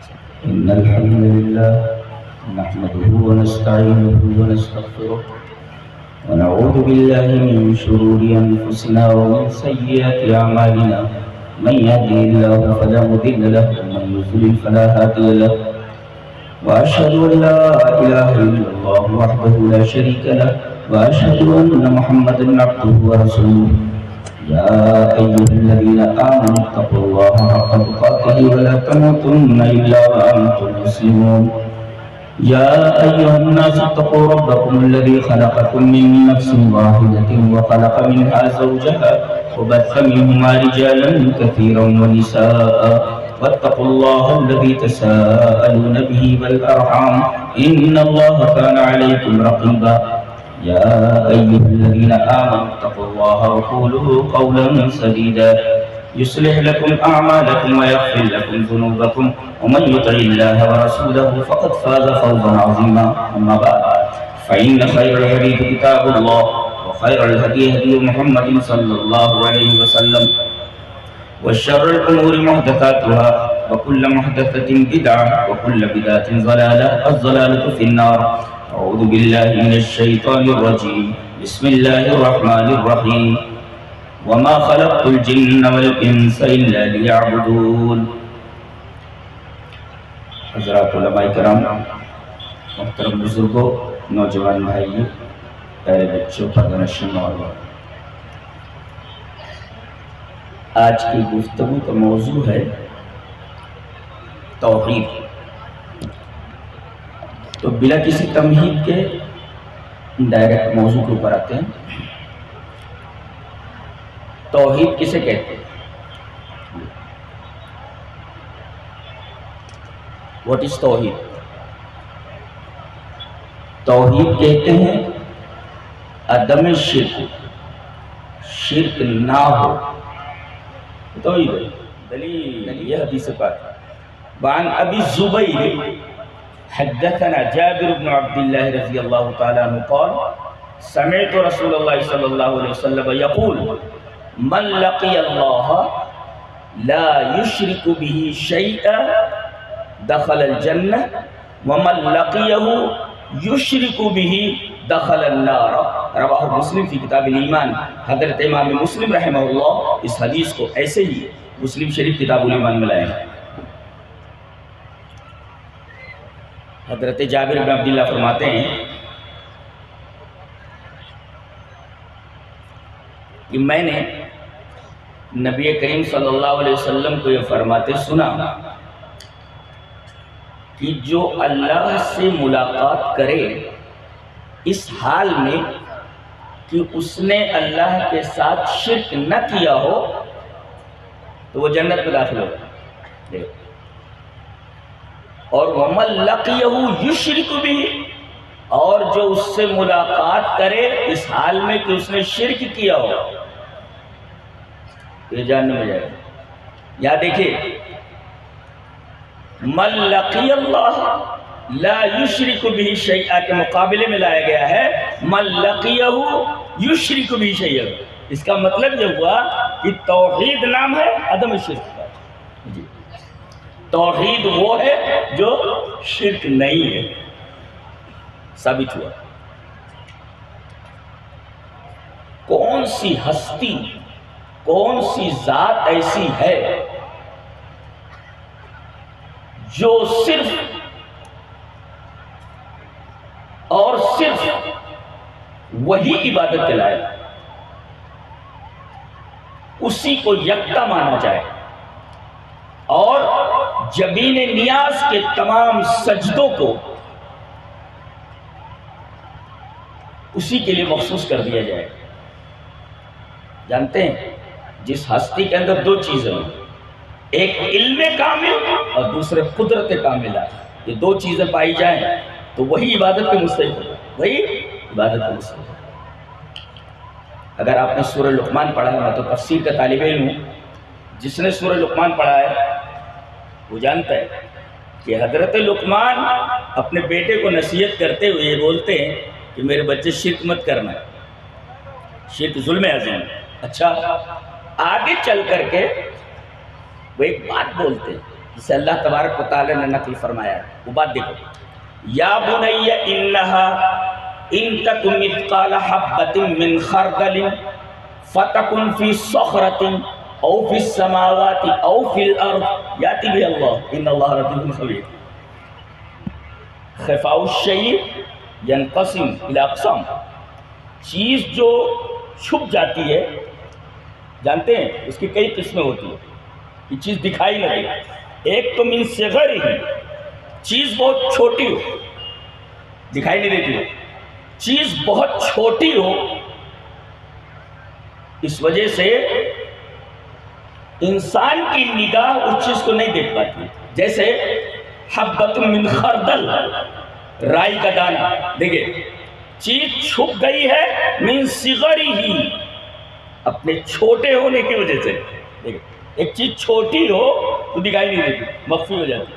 إن الحمد لله نحمده ونستعينه ونستغفره ونعوذ بالله من شرور أنفسنا ومن سيئات أعمالنا من يهده الله فلا مضل له ومن يضلل فلا هادي له وأشهد أن لا إله إلا الله وحده لا شريك له وأشهد أن محمدا عبده ورسوله يا أيها الذين آمنوا اتقوا الله حق تقاته ولا تموتن إلا وأنتم مسلمون يا أيها الناس اتقوا ربكم الذي خلقكم من نفس واحدة وخلق منها زوجها وبث منهما رجالا كثيرا ونساء واتقوا الله الذي تساءلون به والأرحام إن الله كان عليكم رقيبا يا أيها الذين آمنوا اتقوا الله وقولوا قولا سديدا يصلح لكم أعمالكم ويغفر لكم ذنوبكم ومن يطع الله ورسوله فقد فاز فوزا عظيما أما بعد فإن خير الحديث كتاب الله وخير الهدي هدي محمد صلى الله عليه وسلم وشر الأمور محدثاتها وكل محدثة بدعة وكل بدعة ضلالة الضلالة في النار أعوذ بالله من الشيطان الرجيم بسم الله الرحمن الرحيم وما خلقت الجن والإنس إلا ليعبدون حضرات علماء کرام، محترم بزرگوں، نوجوان بھائیوں، پیارے بچوں، پردہ نشین نوجوان، آج کی گفتگو کا موضوع ہے توحید۔ تو بلا کسی تمہید کے ڈائریکٹ موضوع کے اوپر آتے ہیں۔ توحید کسے کہتے ہیں؟ واٹ از توحید؟ توحید کہتے ہیں عدم شرک، شرک نہ ہو، توحید ہے۔ دلیل یہ حدیث پاک وعن ابی الزبیر حدثنا جابر بن عبد الله رضي الله تعالى عنه قال سمعت رسول الله صلى الله عليه وسلم يقول من لقي الله لا يشرك به شيئا دخل الجنة ومن لقيه يشرك به دخل النار رواه مسلم في كتاب الإيمان۔ حضرت امام مسلم رحمہ اللہ اس حدیث کو ایسے ہی مسلم شریف کتاب الایمان میں لائے ہیں۔ حضرت جابر بن عبداللہ فرماتے ہیں کہ میں نے نبی کریم صلی اللہ علیہ وسلم کو یہ فرماتے سنا کہ جو اللہ سے ملاقات کرے اس حال میں کہ اس نے اللہ کے ساتھ شرک نہ کیا ہو تو وہ جنت میں داخل ہوگا۔ اور وَمَن لَقِيَهُ يُشْرِكُ بِهِ، اور جو اس سے ملاقات کرے اس حال میں کہ اس نے شرک کیا ہو یہ جاننے میں جائے گا۔ یا دیکھیں مَن لَقِيَ اللَّهَ لَا يُشْرِكُ بِهِ شَيْئًا کے مقابلے میں لایا گیا ہے مَن لَقِيَهُ يُشْرِكُ بِهِ شَيْئًا۔ اس کا مطلب یہ ہوا کہ توحید نام ہے عدم شرک کا۔ توحید وہ ہے جو شرک نہیں ہے، ثابت ہوا۔ کون سی ہستی، کون سی ذات ایسی ہے جو صرف اور صرف وہی عبادت کے لائق، اسی کو یکتا مانا جائے اور جبین نیاز کے تمام سجدوں کو اسی کے لیے مخصوص کر دیا جائے؟ جانتے ہیں جس ہستی کے اندر دو چیزیں ہیں، ایک علم کامل اور دوسرے قدرت کاملہ، یہ دو چیزیں پائی جائیں تو وہی عبادت کے مستحق ہوگا، وہی عبادت کے مستحق ہوگا۔ اگر آپ نے سورہ لقمان پڑھا ہے، میں تو تفسیر کا طالب علم ہوں، جس نے سورہ لقمان پڑھا ہے وہ جانتا ہے کہ حضرت لقمان اپنے بیٹے کو نصیحت کرتے ہوئے یہ بولتے ہیں کہ میرے بچے شرک مت کرنا، شرک ظلم عظیم۔ اچھا، آگے چل کر کے وہ ایک بات بولتے ہیں جسے اللہ تبارک و تعالی نے نقل فرمایا ہے، وہ بات دیکھو، یا بنی انہا ان تک مثقال حبۃ من خردل فتکن فی صخرۃ او فی السماوات او فی الارض یاتی بہ اللہ ان اللہ لطیف خبیر۔ خفاء الشیء ینقسم الی اقسام، چیز جو چھپ جاتی ہے، جانتے ہیں اس کی کئی قسمیں ہوتی ہیں، یہ چیز دکھائی نہ دے۔ ایک تو من صغر ہی، چیز بہت چھوٹی ہو، دکھائی نہیں دیتی ہو، چیز بہت چھوٹی ہو، اس وجہ سے انسان کی نگاہ اس چیز کو نہیں دیکھ پاتی، جیسے حبۃ من خردل، رائی کا دانہ، دیکھیں چیز چھپ گئی ہے من صغر ہی، اپنے چھوٹے ہونے کی وجہ سے۔ دیکھیں ایک چیز چھوٹی ہو تو دکھائی نہیں دیتی، مخفی ہو جاتی،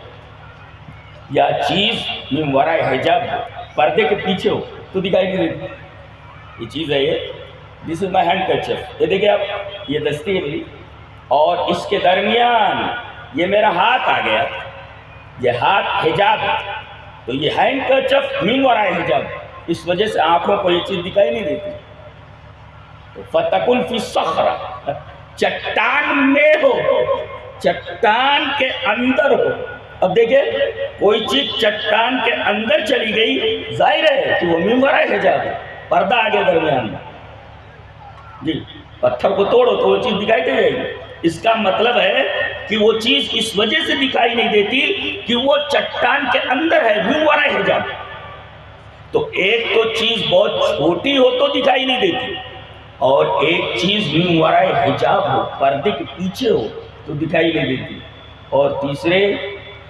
یا چیز من وراء حجاب، پردے کے پیچھے ہو تو دکھائی نہیں دیتی۔ یہ چیز ہے، یہ دس از مائی ہینڈ کرچف، یہ دیکھیں آپ، یہ دستی ہے میری، اور اس کے درمیان یہ میرا ہاتھ آ گیا، یہ ہاتھ حجاب ہے، تو یہ ہینڈ کرچف من وراء حجاب، اس وجہ سے آنکھوں کو یہ چیز دکھائی نہیں دیتی۔ تو فتکن فی صخرہ، چٹان میں ہو، چٹان کے اندر ہو۔ اب دیکھیں کوئی چیز چٹان کے اندر چلی گئی، ظاہر ہے کہ وہ من وراء حجاب ہے، پردہ آ گیا درمیان میں، جی پتھر کو توڑو تو وہ چیز دکھائی دے جائے گی۔ اس کا مطلب ہے کہ وہ چیز اس وجہ سے دکھائی نہیں دیتی کہ وہ چٹان کے اندر ہے، من وراء حجاب۔ تو ایک تو چیز بہت چھوٹی ہو تو دکھائی نہیں دیتی، اور ایک چیز من وراء حجاب ہو، پردے کے پیچھے ہو تو دکھائی نہیں دیتی، اور تیسرے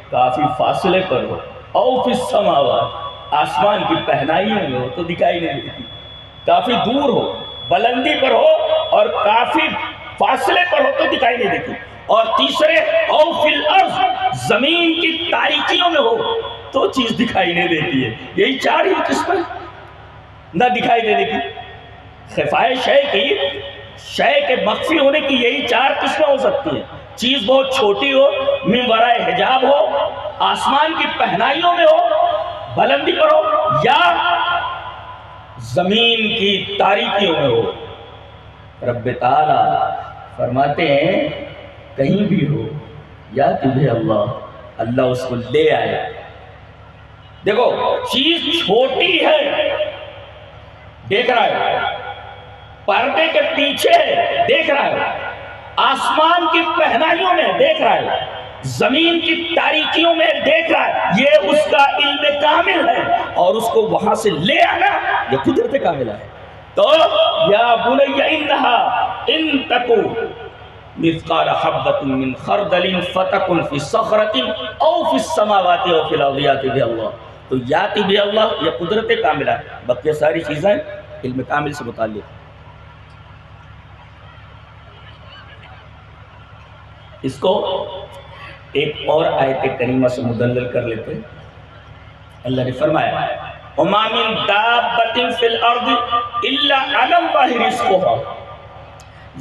کافی فاصلے پر ہو، او فی السماوات، آسمان کی پہنائیوں میں ہو تو دکھائی نہیں دیتی، کافی دور ہو، بلندی پر ہو اور کافی فاصلے پر ہو تو دکھائی نہیں دیتی، اور تیسرے او فی الارض، زمین کی تاریکیوں میں ہو تو چیز دکھائی نہیں دیتی ہے۔ یہی چار ہی قسمیں نہ دکھائی دینے کی، خفائے شے کے مخفی ہونے کی یہی چار قسمیں ہو سکتی ہیں۔ چیز بہت چھوٹی ہو، من وراء حجاب ہو، آسمان کی پہنائیوں میں ہو، بلندی پر ہو، یا زمین کی تاریکیوں میں ہو۔ رب تعالی فرماتے ہیں کہیں بھی ہو، یا تمہیں اللہ اس کو لے آئے۔ دیکھو چیز چھوٹی ہے، دیکھ رہا ہے، پردے کے پیچھے دیکھ رہا ہے، آسمان کی پہنائیوں میں دیکھ رہا ہے، زمین کی تاریکیوں میں دیکھ رہا ہے، یہ اس کا علم کامل ہے، اور اس کو وہاں سے لے آنا یہ قدرت کاملہ ہے۔ تو یا بنی انہا ان تکو مثقال حبۃ من خردل فتکن فی صخرۃ او فی السماوات او فی الارض یاتی بہ اللہ۔ تو یاتی بہ اللہ یہ قدرت کاملہ ہے، باقی ساری چیزیں علم کامل سے متعلق۔ اس کو ایک اور آیت کریمہ سے مدلل کر لیتے ہیں۔ اللہ نے فرمایا وَمَا مِن دَابَّةٍ فِي الْأَرْضِ إِلَّا عَلَى اللَّهِ رِزْقُهَا،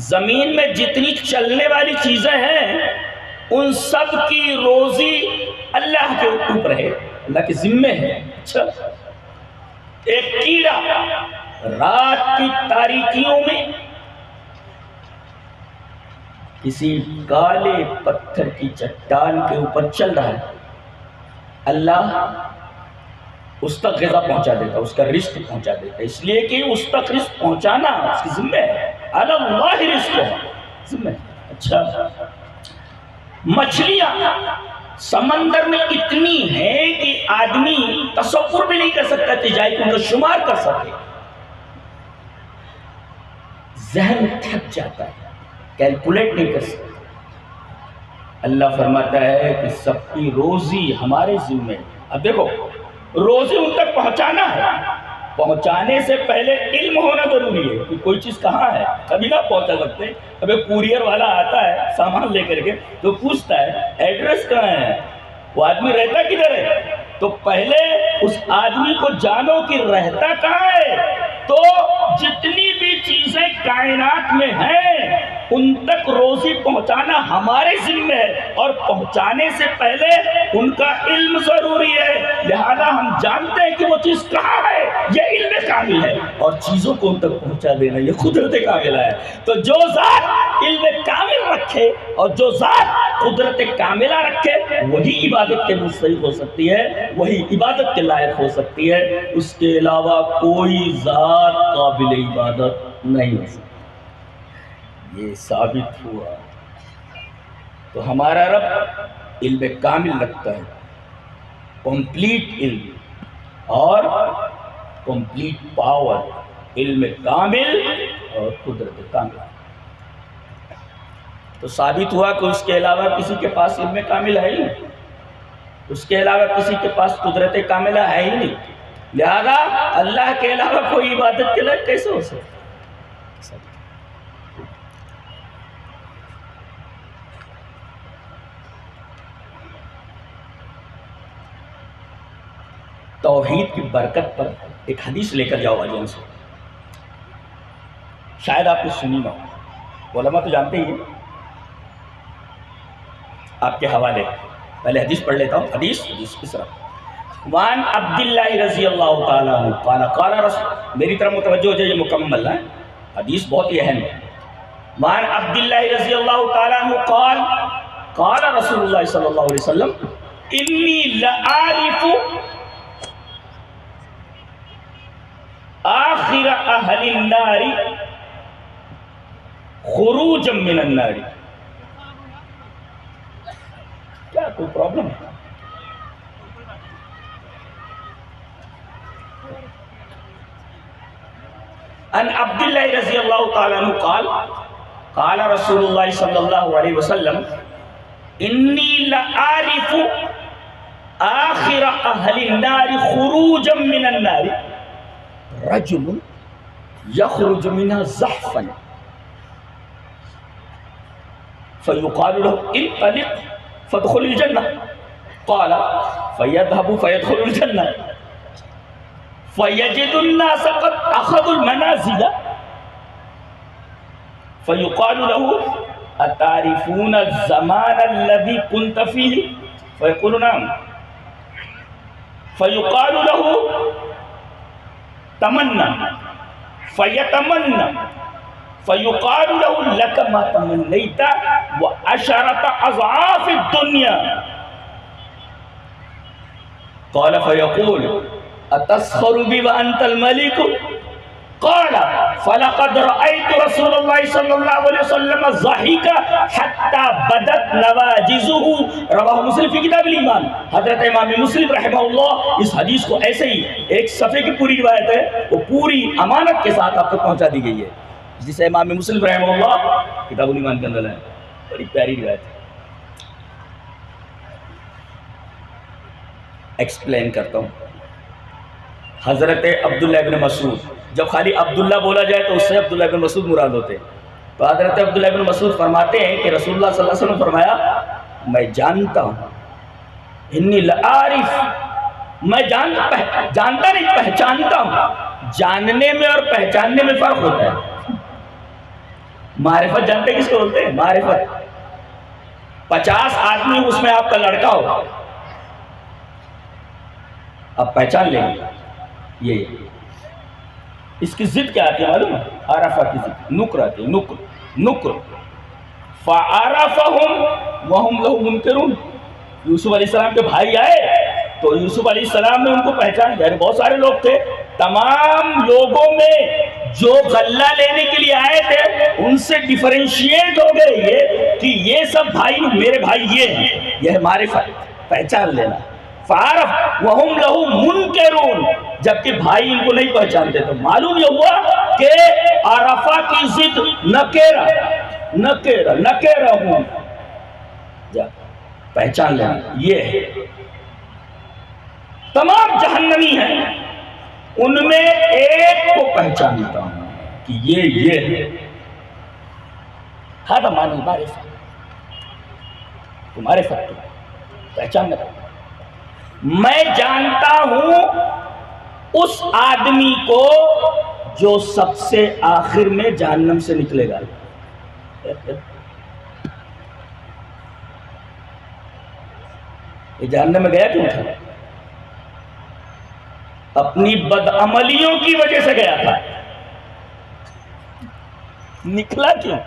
زمین میں جتنی چلنے والی چیزیں ہیں ان سب کی روزی اللہ کے اوپر ہے، اللہ کے ذمے ہے۔ اچھا ایک کیڑا رات کی تاریکیوں میں کسی کالے پتھر کی چٹان کے اوپر چل رہا ہے، اللہ اس تک غذا پہنچا دیتا، اس کا رزق پہنچا دیتا، اس لیے کہ اس تک رزق پہنچانا اس کی ذمہ ہے، علی اللہ رزق ہے، ذمہ ہے۔ اچھا مچھلیاں سمندر میں اتنی ہیں کہ آدمی تصور بھی نہیں کر سکتا کہ جائے کہ ان کا شمار کر سکے، ذہن تھک جاتا ہے، کیلکولیٹ نہیں کر سکتا۔ اللہ فرماتا ہے کہ سب کی روزی ہمارے ذمہ ہے۔ اب دیکھو روزی ان تک پہنچانا ہے، پہنچانے سے پہلے علم ہونا ضروری ہے کہ کوئی چیز کہاں ہے، کبھی نہ پہنچا سکتے۔ اب ایک کوریئر والا آتا ہے سامان لے کر کے تو پوچھتا ہے ایڈریس کہاں ہے، وہ آدمی رہتا کدھر ہے، تو پہلے اس آدمی کو جانو کہ رہتا کہاں ہے تو جتنی بھی چیزیں کائنات میں ہیں ان تک روزی پہنچانا ہمارے ذمہ ہے، اور پہنچانے سے پہلے ان کا علم ضروری ہے۔ لہذا ہم جانتے ہیں کہ وہ چیز کہاں ہے، یہ علم کامل ہے، اور چیزوں کو ان تک پہنچا دینا یہ قدرت کاملہ ہے۔ تو جو ذات علم کامل رکھے اور جو ذات قدرت کاملہ رکھے وہی عبادت کے مستحق ہو سکتی ہے، وہی عبادت کے لائق ہو سکتی ہے، اس کے علاوہ کوئی ذات قابل عبادت نہیں ہو سکتی۔ یہ ثابت ہوا۔ تو ہمارا رب علم کامل رکھتا ہے، کمپلیٹ علم اور کمپلیٹ پاور، علم کامل اور قدرت کامل۔ تو ثابت ہوا کہ اس کے علاوہ کسی کے پاس علم کامل ہے ہی نہیں، اس کے علاوہ کسی کے پاس قدرت کاملہ ہے ہی نہیں، لہذا اللہ کے علاوہ کوئی عبادت کے لائق کیسے ہو سکتا؟ توحید کی برکت پر ایک حدیث لے کر جاؤ آج سے، شاید آپ نے سنی نہ ہو، علماء تو جانتے ہی ہیں۔ آپ کے حوالے پہلے حدیث پڑھ لیتا ہوں۔ حدیث اس طرح، وان عبداللہ رضی اللہ تعالیٰ عنہ قال قال رسول، میری طرف متوجہ ہو جائے، یہ مکمل ہے، حدیث بہت ہی اہم ہے۔ وان عبداللہ رضی اللہ تعالیٰ عنہ قال قال رسول اللہ صلی اللہ علیہ وسلم انی لعارف آخر اہل النار خروجا من النار۔ کیا کوئی پرابلم ہے؟ ان عبداللہ رضی اللہ تعالیٰ عنہ قال قال رسول اللہ صلی اللہ علیہ وسلم انی لعارف آخر اہل النار خروجا من النار رجل یخرج منها زحفا فیقال له انطلق فادخل الجنہ قال فیذهب فیدخل الجنہ فیجد الناس قد اخذوا المنازل فیقال له اتعرفون الزمان الذي كنت فيه فیقول نعم فیقال له تمنا فیتمنا فیقال له لك ما تمنیت وعشرة اضعاف الدنیا قال فیقول اتسخر بی وانت الملک قال فلقد رأيت رسول اللہ صلی اللہ علیہ وسلم ضحک حتی بدت نواجزه رواہ مسلم فی کتاب الایمان۔ حضرت امام مسلم رحمہ اللہ اس حدیث کو ایسے ہی ایک صفحے کی پوری روایت ہے، وہ پوری امانت کے ساتھ آپ کو پہنچا دی گئی ہے، جسے امام مسلم رحمہ اللہ کتاب الایمان کے اندر ہے، بڑی پیاری روایت ہے۔ ایکسپلین کرتا ہوں۔ حضرت عبداللہ ابن مسعود، جب خالی عبداللہ بولا جائے تو اس سے عبداللہ ابن مسعود مراد ہوتے ہیں، تو حضرت عبداللہ ابن مسعود فرماتے ہیں کہ رسول اللہ صلی اللہ علیہ وسلم فرمایا میں جانتا ہوں، انی لعارف، میں جانتا نہیں پہچانتا ہوں۔ جاننے میں اور پہچاننے میں فرق ہوتا ہے۔ معرفت جانتے کس کو بولتے ہیں؟ معرفت 50 آدمی اس میں آپ کا لڑکا ہو، آپ پہچان لیں گے یہ اس کی ضد کیا آتی ہے معلوم ہے؟ عرفہ کی ضد نکر آتی ہے، نکر فعرفہم وہم لہو منکرون۔ یوسف علیہ السلام کے بھائی آئے تو یوسف علیہ السلام نے ان کو پہچان لیا، بہت سارے لوگ تھے، تمام لوگوں میں جو غلہ لینے کے لیے آئے تھے ان سے ڈیفرینشیٹ ہو گئے یہ کہ یہ سب بھائی میرے بھائی یہ ہیں، یہ معرفت پہچان لینا۔ فعرف وہم لہو منکرون، جبکہ بھائی ان کو نہیں پہچانتے، تو معلوم یہ ہوا کہ عرفہ کی ضد نکیرہ ہوں، پہچان لینا یہ ہے۔ تمام جہنمی ہیں، ان میں ایک کو پہچانتا ہوں کہ یہ ہے، ہذا معنی المعرفہ، تمہارے فرق پہچاننا۔ میں جانتا ہوں اس آدمی کو جو سب سے آخر میں جہنم سے نکلے گا. یہ جہنم میں گیا کیوں تھا؟ اپنی بدعملیوں کی وجہ سے گیا تھا. نکلا کیوں؟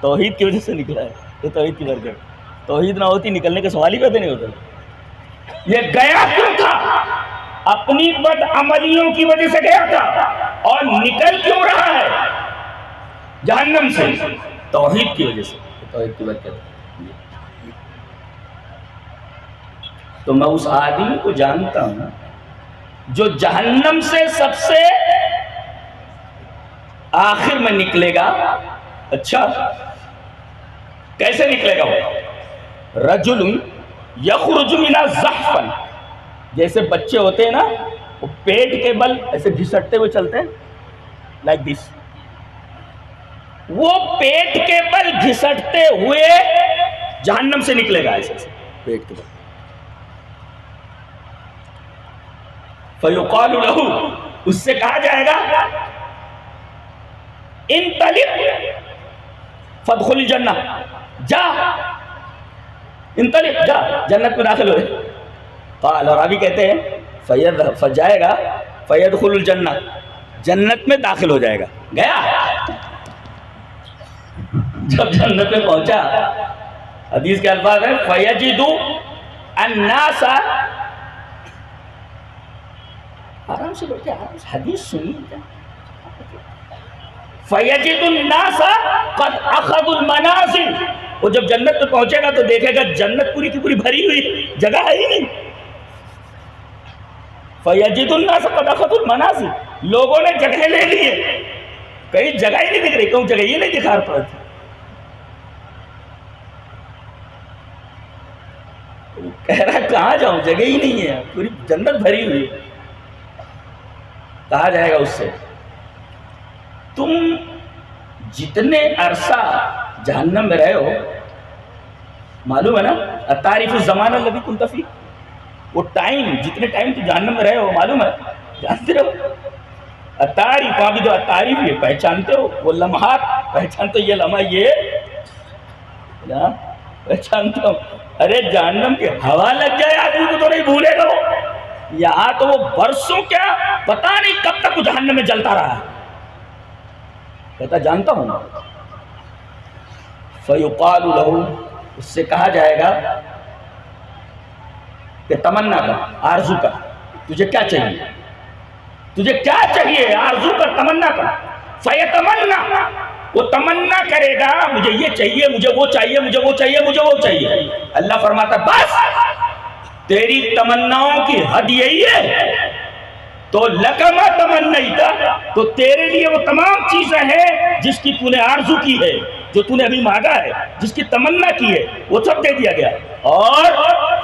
توحید کی وجہ سے نکلا ہے. یہ توحید کی برکت. توحید نہ ہوتی نکلنے کا سوال ہی پیدا نہیں ہوتا. یہ گیا کیوں تھا؟ اپنی بدعملیوں کی وجہ سے گیا تھا. اور نکل کیوں رہا ہے جہنم سے؟ توحید کی وجہ سے. توحید کی برکت. تو میں اس آدمی کو جانتا ہوں جو جہنم سے سب سے آخر میں نکلے گا. اچھا کیسے نکلے گا وہ؟ رجل یخرج من الزحف، جیسے بچے ہوتے ہیں نا وہ پیٹ کے بل ایسے گھسٹتے ہوئے چلتے ہیں لائک دس. وہ پیٹ کے بل گھسٹتے ہوئے جہنم سے نکلے گا ایسے پیٹ کے بل. فیقال لہ، اس سے کہا جائے گا انطلق فادخل الجنہ، جا انطلق، جا جنت میں داخل ہوئے. قال، اور ابھی کہتے ہیں فجائے گا فیدخل الجنہ، جنت میں داخل ہو جائے گا. گیا جب جنت میں پہنچا، حدیث کے الفاظ ہیں فیجد الناس، آرام سے بیٹھے، آرام سے حدیث سنیے. فیجد الناس قد اخذوا المنازل، وہ جب جنت میں پہنچے گا تو دیکھے گا جنت پوری کی پوری بھری ہوئی، جگہ ہے ہی نہیں. فیجد الناس قد اخذوا المنازل، لوگوں نے جگہ لے لی ہے، کہیں جگہ ہی نہیں دکھ رہی، کہیں جگہ ہی نہیں دکھا پڑ رہی. کہہ رہا کہاں جاؤں، جگہ ہی نہیں ہے، پوری جنت بھری ہوئی ہے. کہا جائے گا اس سے تم جتنے عرصہ جہنم میں رہے ہو، معلوم ہے نا تعریف الزمان الذی کنت فیہ، وہ ٹائم، جتنے ٹائم تم جہنم میں رہے ہو معلوم ہے، جانتے ہو. تعریف، وہاں بھی جو تعریف ہے پہچانتے ہو، وہ لمحات پہچانتے ہو، یہ لمحہ یہ پہچانتے ہو. ارے جہنم کے ہوا لگ جائے آدمی کو تو نہیں بھولے گا وہ. یہاں تو وہ برسوں کیا پتہ نہیں کب تک وہ جہنم میں جلتا رہا. کہتا جانتا ہوں. فیقال لہ، اس سے کہا جائے گا کہ تمنا کر، آرزو کر، تجھے کیا چاہیے، تجھے کیا چاہیے، آرزو کر، تمنا کر. فیتمنا، وہ تمنا کرے گا مجھے یہ چاہیے، مجھے وہ چاہیے، مجھے وہ چاہیے، مجھے وہ چاہیے. اللہ فرماتا بس تیری تمناؤں کی حد یہی ہے، تو لکما تمنیتا، تو تیرے لیے وہ تمام چیزیں ہیں جس کی تو نے آرزو کی ہے، جو تو نے ابھی مانگا ہے، جس کی تمنا کی ہے، وہ سب دے دیا گیا. اور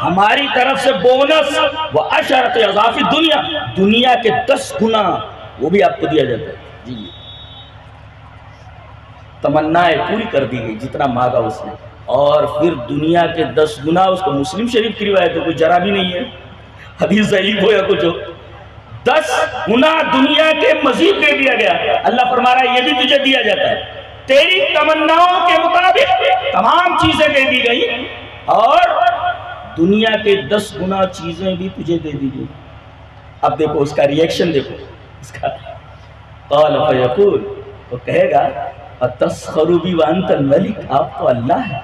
ہماری طرف سے بونس وہ عشرۃ اضعاف دنیا، دنیا کے 10 گنا وہ بھی آپ کو دیا جاتا ہے. جی تمنائیں پوری کر دی گئی جتنا مانگا اس نے، اور پھر دنیا کے 10 گنا. اس کو مسلم شریف کی روایت ہے، کوئی جرا بھی نہیں ہے حدیث ضعیف ہو یا کچھ ہو. 10 گنا دنیا کے مزید دے دیا گیا. اللہ فرما رہا ہے یہ بھی تجھے دیا جاتا ہے، تیری تمناؤں کے مطابق تمام چیزیں دے دی گئی، اور دنیا کے 10 گنا چیزیں بھی تجھے دے دی گئی. اب دیکھو اس کا ریئیکشن، دیکھو اس کا. قال فیقول، وہ کہے گا اتسخر بی وانت الملک، آپ تو اللہ ہے،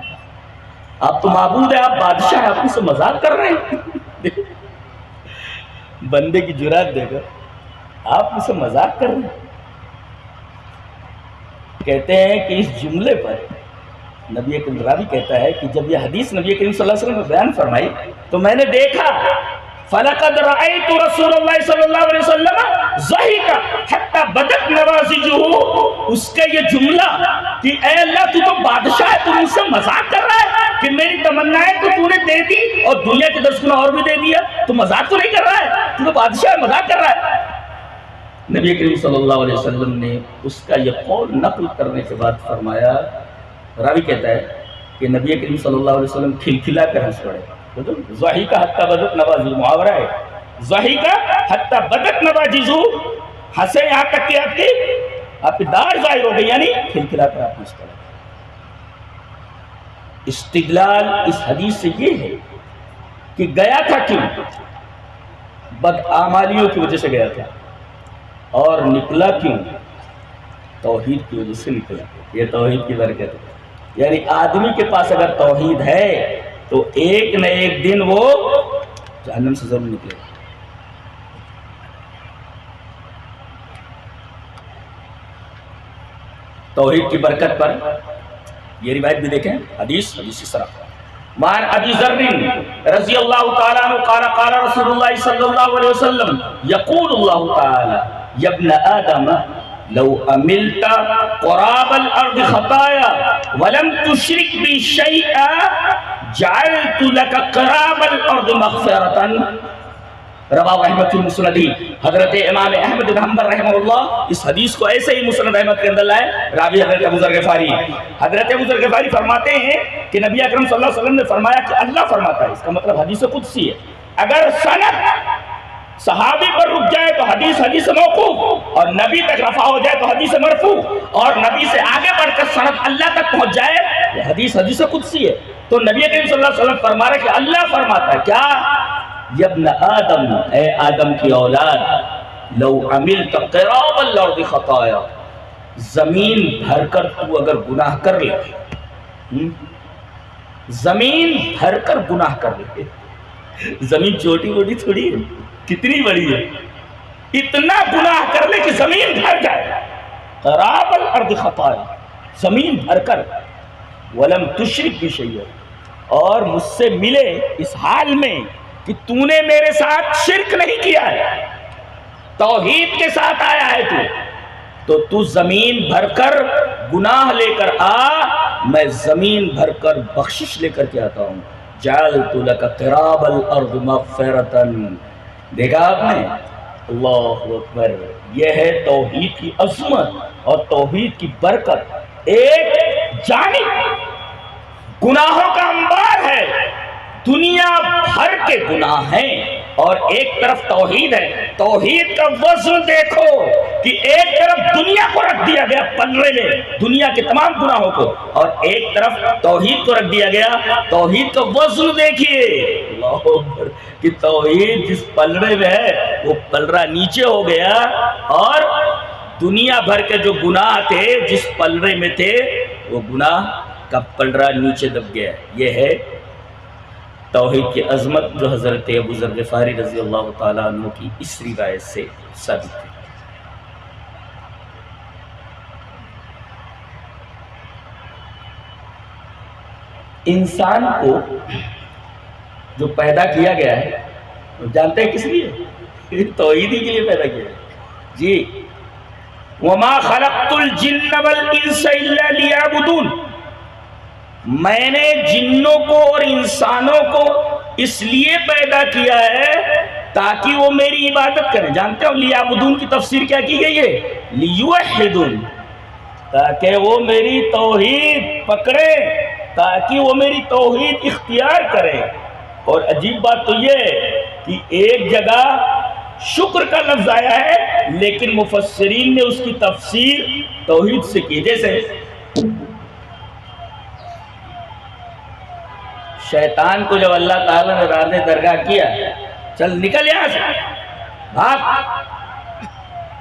آپ تو معبود ہے، آپ بادشاہ ہیں، آپ مجھ سے مذاق کر رہے ہیں. بندے کی جرات دیکھو، آپ مجھ سے مذاق کر رہے ہیں. کہتے ہیں کہ اس جملے پر نبی کریم راوی کہتا ہے کہ جب یہ حدیث نبی کریم صلی اللہ علیہ وسلم نے بیان فرمائی تو میں نے دیکھا فَلَقَدْ رَأَيْتُ رَسُولَ اللَّهِ صلی اللہ علیہ وسلم ضَحِكَ حَتَّى بَدَتْ نَوَاجِذُهُ. اس کا یہ جملہ کہ اے اللہ تو بادشاہ ہے، تو مجھ سے مذاق کر رہا ہے کہ میری تمنائیں تو نے دے دی اور دنیا کے 10 گنا اور بھی دے دیا، تو مذاق تو نہیں کر رہا ہے، تو بادشاہ ہے، مذاق کر رہا ہے. نبی کریم صلی اللہ علیہ وسلم نے اس کا یہ قول نقل کرنے کے بعد فرمایا، راوی کہتا ہے کہ نبی کریم صلی اللہ علیہ وسلم کھلکھلا کر ہنس پڑے. ضحیکا حتی بدت نواجذہ، محاورہ ہے، ضحیکا حتی بدت نواجذہ، ہنسے یہاں تک کہ آپ کی داڑھ ظاہر ہو گئی، یعنی کھلکھلا کر آپ ہنس پڑے۔ استدلال اس حدیث سے یہ ہے کہ گیا تھا کیوں؟ بدعمالیوں کی وجہ سے گیا تھا، اور نکلا کیوں؟ توحید کی وجہ سے نکلا۔ یہ توحید کی برکت ہے، یعنی آدمی کے پاس اگر توحید ہے تو ایک نہ ایک دن وہ جہنم سے ضرور نکلے گا۔ توحید کی برکت پر یہ روایت بھی دیکھیں، حدیث اس طرح وعن ابی ذر رضی اللہ تعالیٰ عنہ قال قال رسول اللہ صلی اللہ علیہ وسلم یقول اللہ تعالی یا ابن آدم لو عملت قراب الارض خطایا ولم تشرک بی شیئا جعلت لك قراب الارض مغفرتا۔ رواہ احمد فی مسندی، حضرت امام احمد بن حنبل رحمہ اللہ اس حدیث کو ایسے ہی مسند احمد کے اندر لائے۔ راوی حضرت ابو ذر غفاری، حضرت ابو ذر غفاری فرماتے ہیں کہ نبی اکرم صلی اللہ علیہ وسلم نے فرمایا کہ اللہ فرماتا ہے، اس کا مطلب حدیث قدسی ہے۔ اگر سند صحابی پر رک جائے تو حدیث موقوف، اور نبی تک رفع ہو جائے تو حدیث مرفوع، اور نبی سے آگے بڑھ کر سند اللہ تک پہنچ جائے یہ حدیث قدسی ہے۔ تو نبی کریم صلی اللہ علیہ وسلم فرما رہے کہ اللہ فرماتا ہے کیا؟ یا ابن آدم، اے آدم کی اولاد، لو عملت قراب الارض خطایا، زمین بھر کر تو اگر گناہ کر لے، زمین بھر کر گناہ کر لے، زمین چھوٹی موٹی تھوڑی ہے، کتنی بڑی ہے، اتنا گناہ کر لے کہ زمین بھر جائے، قراب الارض خطایا، زمین بھر کر، ولم تشرک بشیء، اور مجھ سے ملے اس حال میں کہ تو نے میرے ساتھ شرک نہیں کیا ہے، توحید کے ساتھ آیا ہے تو زمین بھر کر گناہ لے کر آ، میں زمین بھر کر بخشش لے کر کے آتا ہوں۔ جعلت لک قراب الارض مغفرتا۔ دیکھا آپ نے؟ اللہ اکبر، یہ ہے توحید کی عظمت اور توحید کی برکت۔ ایک جانب گناہوں کا انبار ہے، دنیا بھر کے گناہ ہیں، اور ایک طرف توحید ہے۔ توحید کا وزن دیکھو کہ ایک طرف دنیا کو رکھ دیا گیا پلڑے میں، دنیا کے تمام گناہوں کو، اور ایک طرف توحید کو رکھ دیا گیا۔ توحید کا وزن دیکھیے، اللہ اکبر، کہ توحید جس پلڑے میں ہے وہ پلڑا نیچے ہو گیا، اور دنیا بھر کے جو گناہ تھے جس پلڑے میں تھے وہ گناہ کا پلڑا نیچے دب گیا۔ یہ ہے توحید کی عظمت جو حضرت ابو ذر غفاری رضی اللہ تعالیٰ عنہ کی اس روایت سے ثابت ہے۔ انسان کو جو پیدا کیا گیا ہے جانتے ہیں کس لیے؟ توحید ہی کے لیے پیدا کیا ہے جی۔ وَمَا خَلَقْتُ الْجِنَّ وَالْإِنسَ إِلَّا لِيَعْبُدُونَ، میں نے جنوں کو اور انسانوں کو اس لیے پیدا کیا ہے تاکہ وہ میری عبادت کریں۔ جانتے ہو لیعبدون کی تفسیر کیا کی گئی ہے؟ لیوحدون، تاکہ وہ میری توحید پکڑے، تاکہ وہ میری توحید اختیار کریں۔ اور عجیب بات تو یہ ہے کہ ایک جگہ شکر کا لفظ آیا ہے لیکن مفسرین نے اس کی تفسیر توحید سے کی۔ جیسے شیطان کو جب اللہ تعالیٰ نے راز درگاہ کیا چل نکل یہاں سے بھاگ،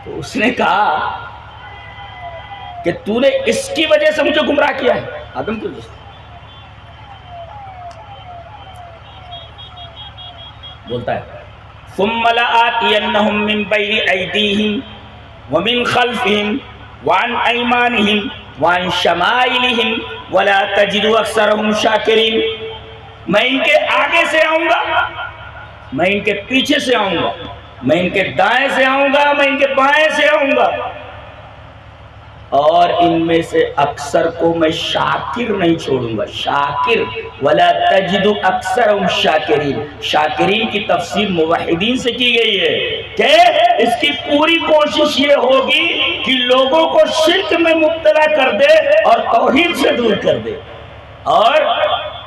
تو اس نے کہا کہ تو نے اس کی وجہ سے مجھے گمراہ کیا ہے، آدم کی وجہ سے۔ بولتا ہے ثم لآتینہم من بین ایدیہم ومن خلفہم وعن ایمانہم وعن شمائلہم ولا تجد اکثرہم شاکرین۔ میں ان کے آگے سے آؤں گا، میں ان کے پیچھے سے آؤں گا، میں ان کے دائیں سے آؤں گا، میں ان کے بائیں سے آؤں گا، اور ان میں سے اکثر کو میں شاکر نہیں چھوڑوں گا۔ شاکر ولا تجد اکثرہم شاکرین، شاکرین کی تفسیر موحدین سے کی گئی ہے کہ اس کی پوری کوشش یہ ہوگی کہ لوگوں کو شرک میں مبتلا کر دے اور توحید سے دور کر دے، اور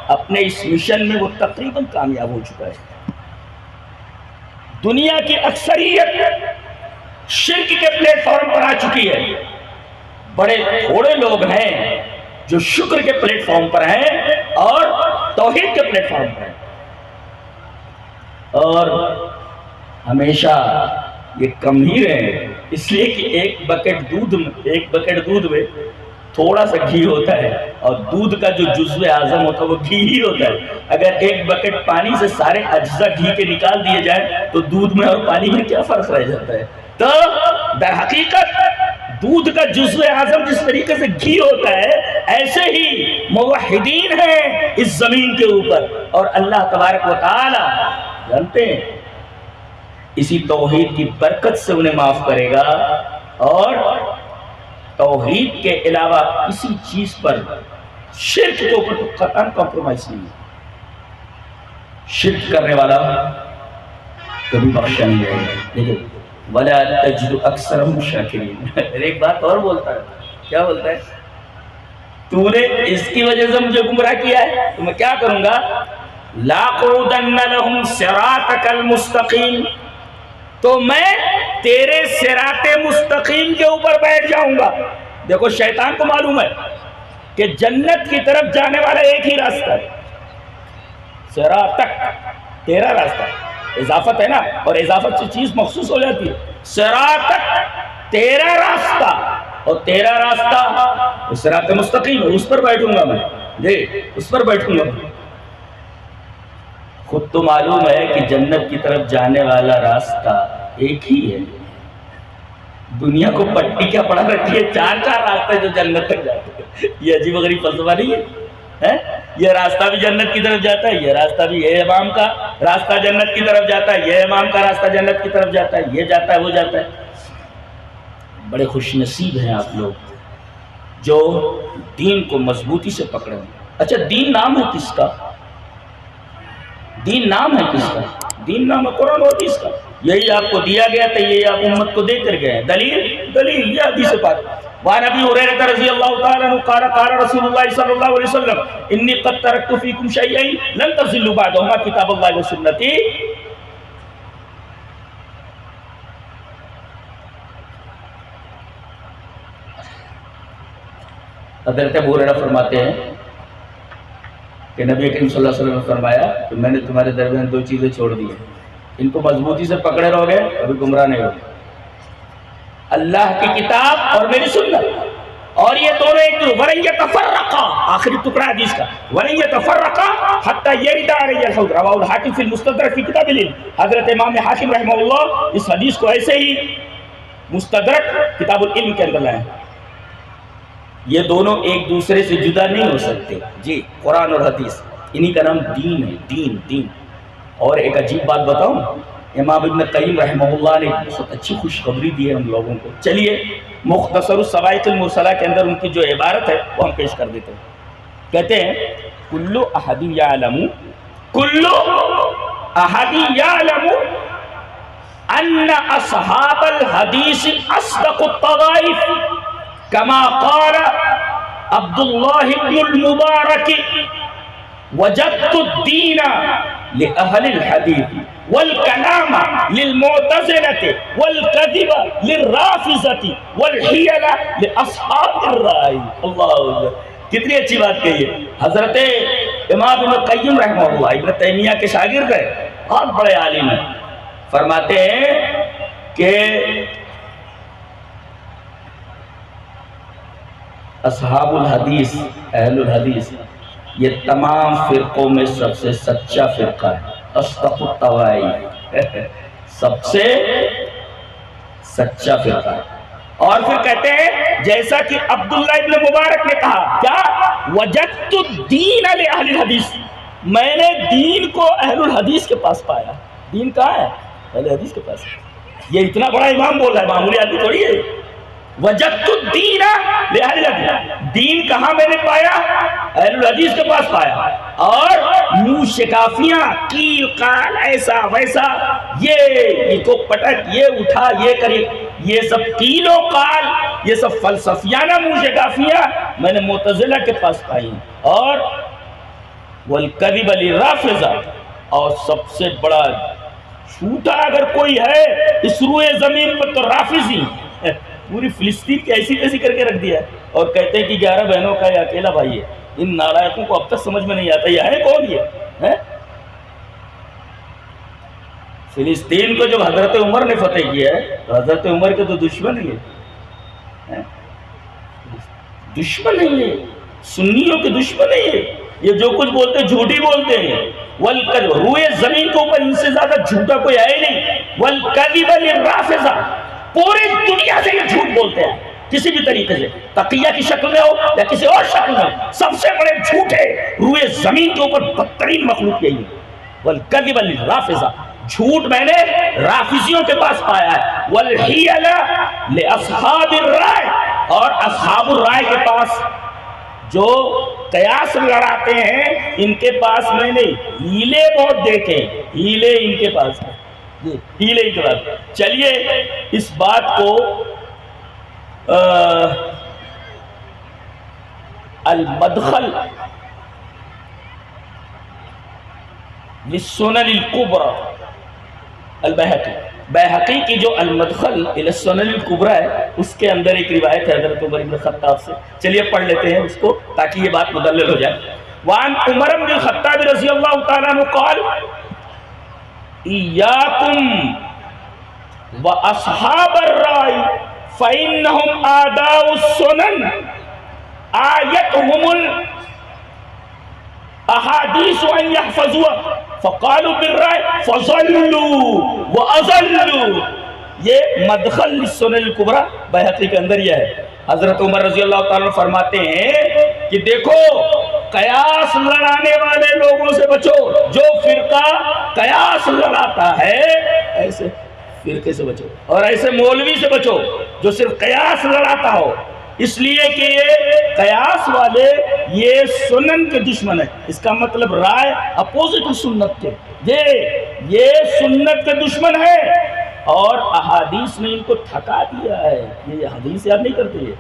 اپنے اس مشن میں وہ تقریباً کامیاب ہو چکا ہے۔ دنیا کی اکثریت شرک کے پلیٹ فارم پر آ چکی ہے. بڑے تھوڑے لوگ ہیں جو شکر کے پلیٹ فارم پر ہیں اور توحید کے پلیٹ فارم پر ہیں. اور ہمیشہ یہ کم ہی رہے، اس لیے کہ ایک بکٹ دودھ میں تھوڑا سا گھی ہوتا ہے، اور دودھ کا جو جزو اعظم ہوتا ہے وہ گھی ہی ہوتا ہے. اگر ایک بکٹ پانی سے سارے اجزاء گھی کے نکال دیے جائیں تو دودھ میں اور پانی میں کیا فرق رہ جاتا ہے؟ تو در حقیقت دودھ کا جزو اعظم جس طریقے سے گھی ہوتا ہے، ایسے ہی موحدین ہیں اس زمین کے اوپر، اور اللہ تبارک و تعالی جانتے ہیں اسی توحید کی برکت سے انہیں معاف کرے گا. اور توحید کے علاوہ کسی چیز پر، شرک کے اوپر تو قطعاً کمپرومائز نہیں ہے. شرک کرنے والا کبھی بخشا نہیں جائے گا. لیکن وَلَا تَجْدُ أَكْثَرَهُمْ شَاكِرِينَ. ایک بات اور بولتا ہے، کیا بولتا ہے؟ تو نے اس کی وجہ سے مجھے گمراہ کیا ہے تو میں کیا کروں گا؟ لَأَقْعُدَنَّ لَهُمْ صِرَاطَكَ الْمُسْتَقِيمَ. تو میں تیرے صراط مستقیم کے اوپر بیٹھ جاؤں گا. دیکھو شیطان کو معلوم ہے کہ جنت کی طرف جانے والا ایک ہی راستہ ہے، صراطک، تیرا راستہ. اضافت ہے نا، اور اضافت سے چیز مخصوص ہو جاتی ہے. صراطک، تیرا راستہ، اور تیرا راستہ صراط مستقیم ہے، اس پر بیٹھوں گا میں. جی اس پر بیٹھوں گا. خود تو معلوم ہے کہ جنت کی طرف جانے والا راستہ ایک ہی ہے. دنیا کو پٹی کیا پڑا رکھی ہے؟ چار راستے جو جنت تک جاتے ہیں. یہ عجیب و غریب فلسفہ نہیں ہے؟ یہ راستہ بھی جنت کی طرف جاتا ہے، یہ راستہ بھی، یہ امام کا راستہ جنت کی طرف جاتا ہے، یہ امام کا راستہ جنت کی طرف جاتا ہے، یہ جاتا ہے، وہ جاتا ہے. بڑے خوش نصیب ہیں آپ لوگ جو دین کو مضبوطی سے پکڑے ہیں. اچھا دین نام ہے کس کا؟ دین نام ہے کس کا؟ دین نام ہے قرآن و حدیث کا. یہی آپ کو دیا گیا تھا، یہی آپ امت کو دے کر گئے ہیں. دلیل یہ حدیث پاک. وعن ابی ہریرہ رضی اللہ تعالی عنہ قال قال رسول اللہ صلی اللہ علیہ وسلم انی قد ترکت فیکم شیئین لن تضلوا بعدہما کتاب اللہ و سنتی. حضرت ابو ہریرہ فرماتے ہیں کہ نبی کریم صلی اللہ علیہ وسلم نے فرمایا کہ میں نے تمہارے درمیان دو چیزیں چھوڑ دی ہیں، ان کو مضبوطی سے پکڑے رہو گے ابھی گمراہ نہیں ہوگے. اللہ کی کتاب اور میری سنت. اور یہ دونوں ایک دوسرے وَلَن يَتَفَرَّقَا، آخری ٹکڑا حدیث کا، وَلَن يَتَفَرَّقَا حَتَّى يَرِدَ عَلَيَّ الْحَوْضُ. رواه الحاکم فی المستدرک فی کتاب العلم. حضرت امام حاکم رحمہ اللہ اس حدیث کو ایسے ہی مستدرک کتاب العلم کے اندر لائے. یہ دونوں ایک دوسرے سے جدا نہیں ہو سکتے. جی قرآن اور حدیث، انہی کا نام دین ہے. دین. اور ایک عجیب بات بتاؤں، امام ابن قیم رحمہ اللہ نے بہت اچھی خوشخبری دی ہے ہم لوگوں کو. چلیے مختصر الصواعق المرسلہ کے اندر ان کی جو عبارت ہے وہ ہم پیش کر دیتے ہیں. کہتے ہیں کل احد یعلم ان اصحاب الحدیث اصدق الطوائف کما قال عبداللہ بن المبارک وجدت الدین لأہل الحدیث والکلام للمعتزلة والکذب للرافضة والحیل لأصحاب الرائے. اللہ اکبر، کتنی اچھی بات کہی ہے. حضرت امام ابن قیم رحمہ اللہ ابن تیمیہ کے شاگرد ہیں، بہت بڑے عالم ہیں. فرماتے ہیں کہ اصحاب الحدیث، اہل الحدیث، یہ تمام فرقوں میں سب سے سچا فرقہ ہے. اصدق الطوائف، سب سے سچا فرقہ ہے. اور پھر کہتے ہیں جیسا کہ عبداللہ ابن مبارک نے کہا، کیا وجدت الدین لأہل الحدیث، میں نے دین کو اہل الحدیث کے پاس پایا. دین کہاں ہے؟ اہل حدیث کے پاس. یہ اتنا بڑا امام بول رہا ہے، معمولی آدمی تھوڑی ہے. وجدت الدین لأہل الحدیث، دین کہاں میں نے پایا؟ اہل الحدیث کے پاس پایا. اور منہ شکافیاں، قیل قال، ایسا ویسا، یہ کو پٹک، یہ اٹھا، یہ کری، یہ سب قیل و قال، یہ سب فلسفیانہ منہ شکافیاں میں نے معتزلہ کے پاس پائی. اور والکذب للرافضہ، اور سب سے بڑا جھوٹا اگر کوئی ہے اس روئے زمین پر تو رافضی. پوری فلسطین کی ایسی کیسی کر کے رکھ دیا اور کہتے ہیں کہ 11 بہنوں کا یہ اکیلا بھائی ہے. ان نالائقوں کو اب تک سمجھ میں نہیں آتا یہ ہے کون یہ ہے؟ فلسطین کو جب حضرت عمر نے فتح کیا ہے تو حضرت عمر کے تو دشمن ہی ہے، دشمن نہیں ہے، سنیوں کے دشمن نہیں ہے. یہ جو کچھ بولتے جھوٹی بولتے ہیں. والکذب، روئے زمین کے اوپر ان سے زیادہ جھوٹا کوئی ہے ہی نہیں. والکذب للرافضہ، پوری دنیا سے یہ جھوٹ بولتے ہیں کسی بھی طریقے سے، تقیہ کی شکل میں ہو یا کسی اور شکل میں ہو. سب سے بڑے جھوٹے روئے زمین کے اوپر بدترین مخلوق یہی ہے. والکذب للرافضہ، جھوٹ میں نے رافضیوں کے پاس پایا ہے. والحیل لاصحاب الرائے، اور اصحاب الرائے کے پاس جو قیاس لڑاتے ہیں ان کے پاس میں نے ہیلے بہت دیکھے. ہیلے ان کے پاس ہیں، ہیلے ان کے پاس. چلیے اس بات کو المدخل للسنن الکبری البیہقی، بیہقی کی جو المدخل الی السنن الکبری ہے اس کے اندر ایک روایت ہے حضرت عمر بن الخطاب سے. چلیے پڑھ لیتے ہیں اس کو تاکہ یہ بات مدلل ہو جائے. وعن عمر بن الخطاب رضی اللہ تعالیٰ عنہ قال ایاکم واصحاب الرائے فإنهم آداء السنن آیتهم احادیث ان یحفظوها فقالوا بالرائے فضلوا واضلوا. یہ مدخل للسنن الکبری بیہقی کے اندر یہ ہے. حضرت عمر رضی اللہ تعالیٰ فرماتے ہیں کہ دیکھو قیاس لڑانے والے لوگوں سے بچو. جو فرقہ قیاس لڑاتا ہے ایسے فرقے سے بچو، اور ایسے مولوی سے بچو جو صرف قیاس لڑاتا ہو. اس لیے کہ یہ قیاس والے یہ سنن کے دشمن ہیں. اس کا مطلب رائے اپوزٹ سنت کے، یہ سنت کے دشمن ہے اور احادیث نے ان کو تھکا دیا ہے. یہ حدیث یاد نہیں کرتے، یہ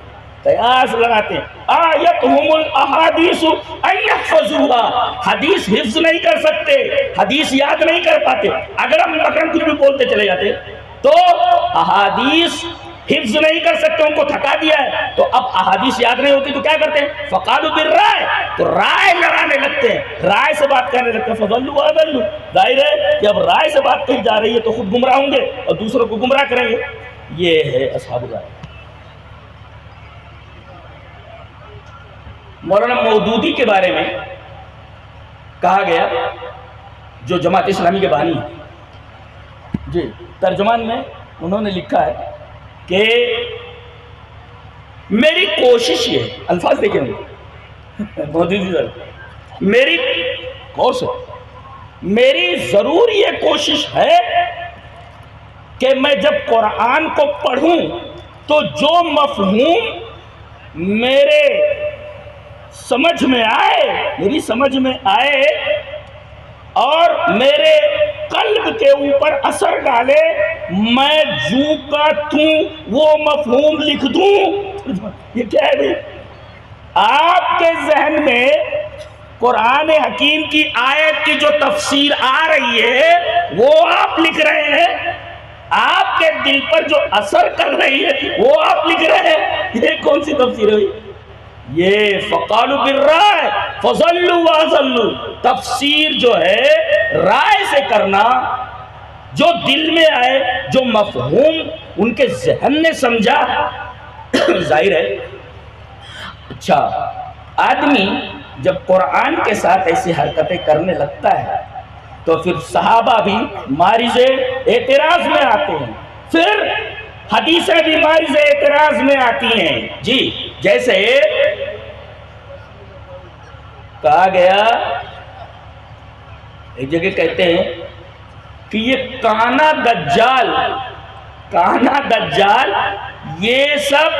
قیاس لگاتے ہیں. آیتہم الاحادیث ان یحفظوها، حدیث حفظ نہیں کر سکتے، حدیث یاد نہیں کر پاتے. اگر ہم مکرم کچھ بھی بولتے چلے جاتے تو احادیث حفظ نہیں کر سکتے، ان کو تھکا دیا ہے. تو اب احادیث یاد نہیں ہوتی تو کیا کرتے ہیں؟ فقالوا بالرائے، تو رائے لڑانے لگتے ہیں، رائے سے بات کرنے لگتے ہیں. فضلوا واضلوا، ظاہر ہے کہ اب رائے سے بات کہی جا رہی ہے تو خود گمراہ ہوں گے اور دوسروں کو گمراہ کریں گے. یہ ہے اصحاب الرائے. مولانا مودودی کے بارے میں کہا گیا، جو جماعت اسلامی کے بانی ہیں، جی ترجمان میں انہوں نے لکھا ہے کہ میری کوشش یہ، الفاظ دیکھیں مودودی صاحب، میری ضرور یہ کوشش ہے کہ میں جب قرآن کو پڑھوں تو جو مفہوم میرے سمجھ میں آئے، میری سمجھ میں آئے اور میرے قلب کے اوپر اثر ڈالے، میں جو کا توں وہ مفہوم لکھ دوں. یہ کیا ہے بھئی؟ آپ کے ذہن میں قرآن حکیم کی آیت کی جو تفسیر آ رہی ہے وہ آپ لکھ رہے ہیں، آپ کے دل پر جو اثر کر رہی ہے وہ آپ لکھ رہے ہیں. یہ کون سی تفسیر ہے؟ یہ فقالوا بالرائے فضلوا واضلوا. تفسیر جو ہے رائے سے کرنا، جو دل میں آئے، جو مفہوم ان کے ذہن نے سمجھا. ظاہر ہے اچھا آدمی جب قرآن کے ساتھ ایسی حرکتیں کرنے لگتا ہے تو پھر صحابہ بھی مارز اعتراض میں آتے ہیں، پھر حدیثیں بھی مارز اعتراض میں آتی ہیں. جی جیسے کہا گیا، ایک جگہ کہتے ہیں کہ یہ کانا دجال یہ سب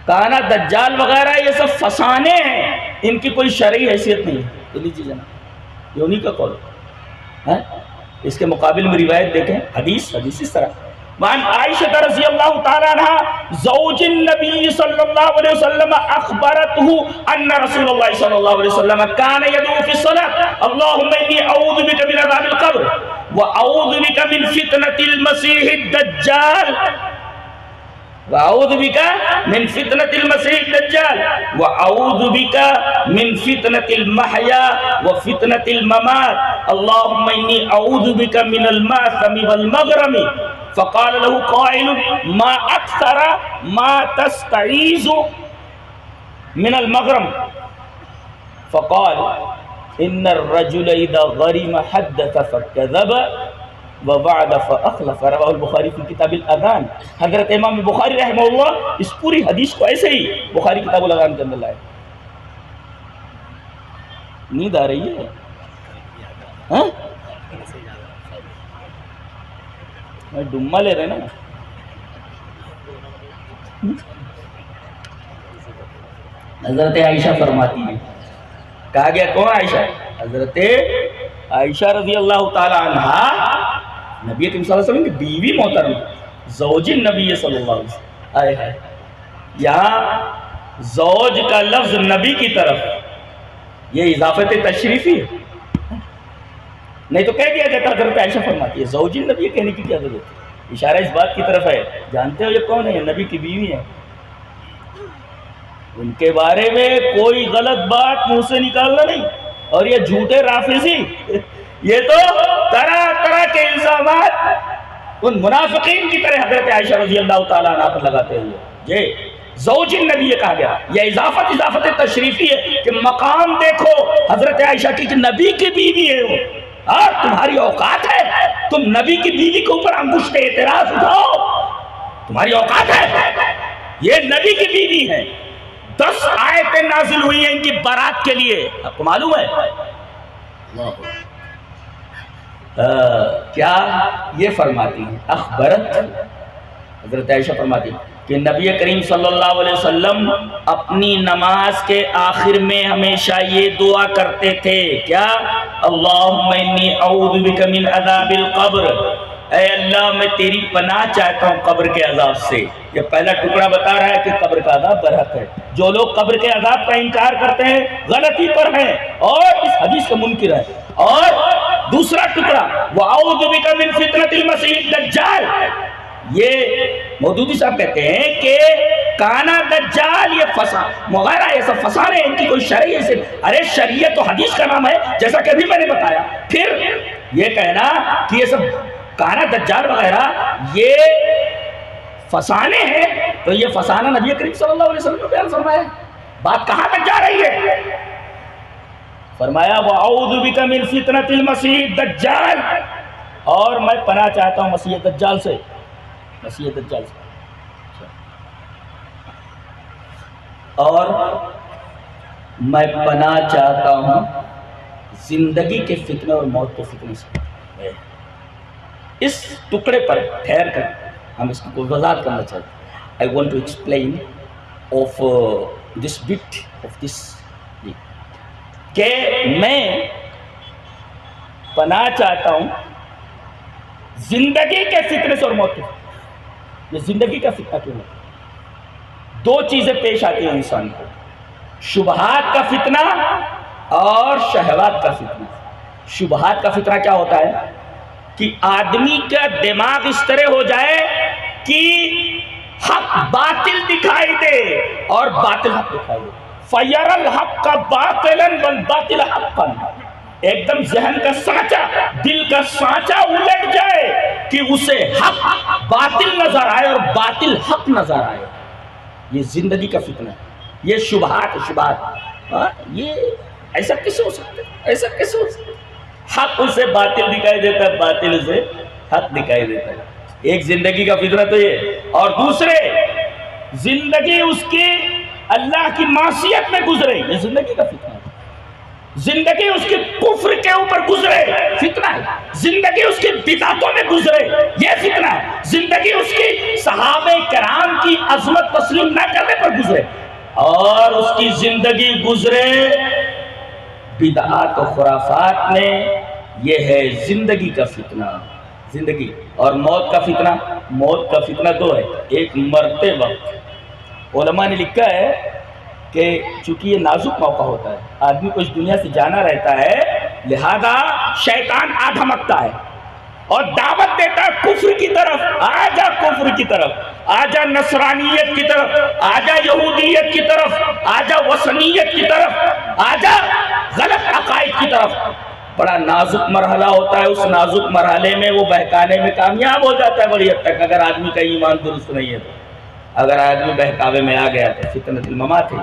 کانا دجال وغیرہ یہ سب فسانے ہیں، ان کی کوئی شرعی حیثیت نہیں ہے. تو لیجیے جناب، یہ انہی کا قول ہے. اس کے مقابل میں روایت دیکھیں، حدیث اس طرح. وعن عائشہ رضی اللہ تعالی عنہ زوج النبی صلی اللہ علیہ وسلم اخبرته ان رسول اللہ صلی اللہ علیہ وسلم كان يدعو في الصلاة اللهم اني اعوذ بك من عذاب القبر وَأَعُوذُ بِكَ مِنْ فِتْنَةِ الْمَسِيحِ الدَّجَّالِ وَأَعُوذُ بِكَ مِنْ فِتْنَةِ الْمَسِيحِ الدَّجَّالِ وَأَعُوذُ بِكَ مِنْ فِتْنَةِ الْمَحْيَا وَفِتْنَةِ الْمَمَاتِ اللهم إني أعوذ بك من المأثم والمغرم فقال له قائل ما أكثر ما تستعيذ من المغرم فقال إن الرجل إذا غرم حدث فكذب ووعد فأخلف رواه البخاری فی کتاب الاذان. حضرت امام بخاری رحمہ اللہ اس پوری حدیث کو ایسے ہی بخاری کتاب الاذان کے اندر لائے. نیند آ رہی ہے؟ ہاں ڈما لے رہے نا. حضرت عائشہ فرماتی ہیں, کہا گیا کون عائشہ؟ حضرت عائشہ رضی اللہ تعالی عنہا نبی کریم صلی اللہ علیہ وسلم کی بیوی محترم, زوج نبی صلی اللہ علیہ وسلم. آئے ہے یہاں زوج کا لفظ نبی کی طرف یہ اضافت تشریفی ہے, نہیں تو کہہ دیا جاتا. حضرت عائشہ فرماتی ہے زوج نبی کہنے کی کیا ضرورت ہے؟ اشارہ اس بات کی طرف ہے, جانتے ہو یہ کون ہے؟ نبی کی بیوی ہے. ان کے بارے میں کوئی غلط بات منہ سے نکالنا نہیں. اور یہ جھوٹے رافضی یہ تو طرح طرح کے الزامات ان منافقین کی طرح حضرت عائشہ رضی اللہ تعالیٰ عنہ پر لگاتے ہوئے یہ زوج النبی یہ کہا گیا. یہ اضافت تشریفی ہے کہ مقام دیکھو حضرت عائشہ کی کہ نبی کی بیوی ہے وہ, اور تمہاری اوقات ہے تم نبی کی بیوی کے اوپر انگشت اعتراض اٹھاؤ, تمہاری اوقات ہے. یہ نبی کی بیوی ہے, 10 آیتیں نازل ہوئی ہیں ان کی بارات کے لیے, آپ کو معلوم ہے کیا یہ فرماتی ہیں؟ اخبرت حضرت عائشہ فرماتی ہیں کہ نبی کریم صلی اللہ علیہ وسلم اپنی نماز کے آخر میں ہمیشہ یہ دعا کرتے تھے, کیا؟ اللہم انی اعوذ بک من عذاب القبر, اے اللہ میں تیری پناہ چاہتا ہوں قبر کے عذاب سے. یہ پہلا ٹکڑا بتا رہا ہے کہ قبر کا عذاب برحق ہے. جو لوگ قبر کے عذاب کا انکار کرتے ہیں غلطی پر ہیں اور اس حدیث کا منکر ہے. اور دوسرا ٹکڑا وَأَعُوذُ بِكَ مِن فِتْنَةِ الْمَسِيحِ الدَّجَّالِ, یہ مودودی صاحب کہتے ہیں کہ کانا دجال یہ فسان وغیرہ یہ سب فسان ہے, ان کی کوئی شرعی ہے. ارے شریعت تو حدیث کا نام ہے جیسا کہ ابھی میں نے بتایا. پھر یہ کہنا کہ یہ سب کانا دجال وغیرہ یہ فسانے ہیں, تو یہ فسانہ نبی کریم صلی اللہ علیہ وسلم کو بیان فرمایا. بات کہاں تک جا رہی ہے؟ فرمایا وَأَعُوذُ بِكَ مِن فِتْنَةِ الْمَسِيحِ الدَّجَّالِ, اور میں پناہ چاہتا ہوں مسیح دجال سے. مسیح دجال سے. اور میں پناہ چاہتا ہوں زندگی کے فتنے اور موت کے فتنے سے. اس ٹکڑے پر ٹھہر کر ہم اس کو وضاحت کرنا چاہتے ہیں. I want to explain of this bit of this کہ میں پناہ چاہتا ہوں زندگی کے فتنے سے اور موت کے فتنے. یہ زندگی کا فتنہ کیوں ہے؟ 2 چیزیں پیش آتی ہیں انسان کو, شبہات کا فتنہ اور شہوات کا فتنہ. شبہات کا فتنہ کیا ہوتا ہے کہ آدمی کا دماغ اس طرح ہو جائے کہ حق باطل دکھائی دے اور باطل حق دکھائی دے. فَيَرَ الْحَقَّ بَاطِلًا وَالْبَاطِلَ حَقًّا, ایک دم ذہن کا سانچہ, دل کا سانچہ الٹ جائے کہ اسے حق باطل نظر آئے اور باطل حق نظر آئے. یہ زندگی کا فتنہ ہے. یہ شبہات شبہات یہ ایسا کیسے ہو سکتا ہے؟ ایسا کیسے ہو سکتا ہے؟ حق اسے باطل دکھائی دیتا ہے, باطل اسے حق دکھائی دیتا ہے. ایک زندگی کا فتنہ تو یہ, اور دوسرے زندگی اس کی اللہ کی معصیت میں گزرے, یہ زندگی کا فتنہ ہے. زندگی اس کے کفر کے اوپر گزرے, فتنہ ہے. زندگی اس کی بدعتوں میں گزرے, یہ فتنہ ہے. زندگی اس کی صحابہ کرام کی عظمت تسلیم نہ کرنے پر گزرے, اور اس کی زندگی گزرے بدعات و خرافات میں, یہ ہے زندگی کا فتنہ. زندگی اور موت کا فتنہ. موت کا فتنہ 2 ہے. ایک مرتے وقت علماء نے لکھا ہے کہ چونکہ یہ نازک موقع ہوتا ہے, آدمی کو اس دنیا سے جانا رہتا ہے, لہذا شیطان آ دھمکتا ہے. اور دعوت دیتا ہے کفر کی طرف، آجا کفر کی طرف، آجا نصرانیت کی طرف، آجا یہودیت کی طرف، آجا وثنیت کی طرف، آجا غلط عقائد کی طرف۔ بڑا نازک مرحلہ ہوتا ہے، اس نازک مرحلے میں وہ بہکانے میں کامیاب ہو جاتا ہے بڑی حد تک، اگر آدمی کا ایمان درست نہیں ہے تو۔ اگر آدمی بہکاوے میں آ گیا تو فتنۃ الممات ہے۔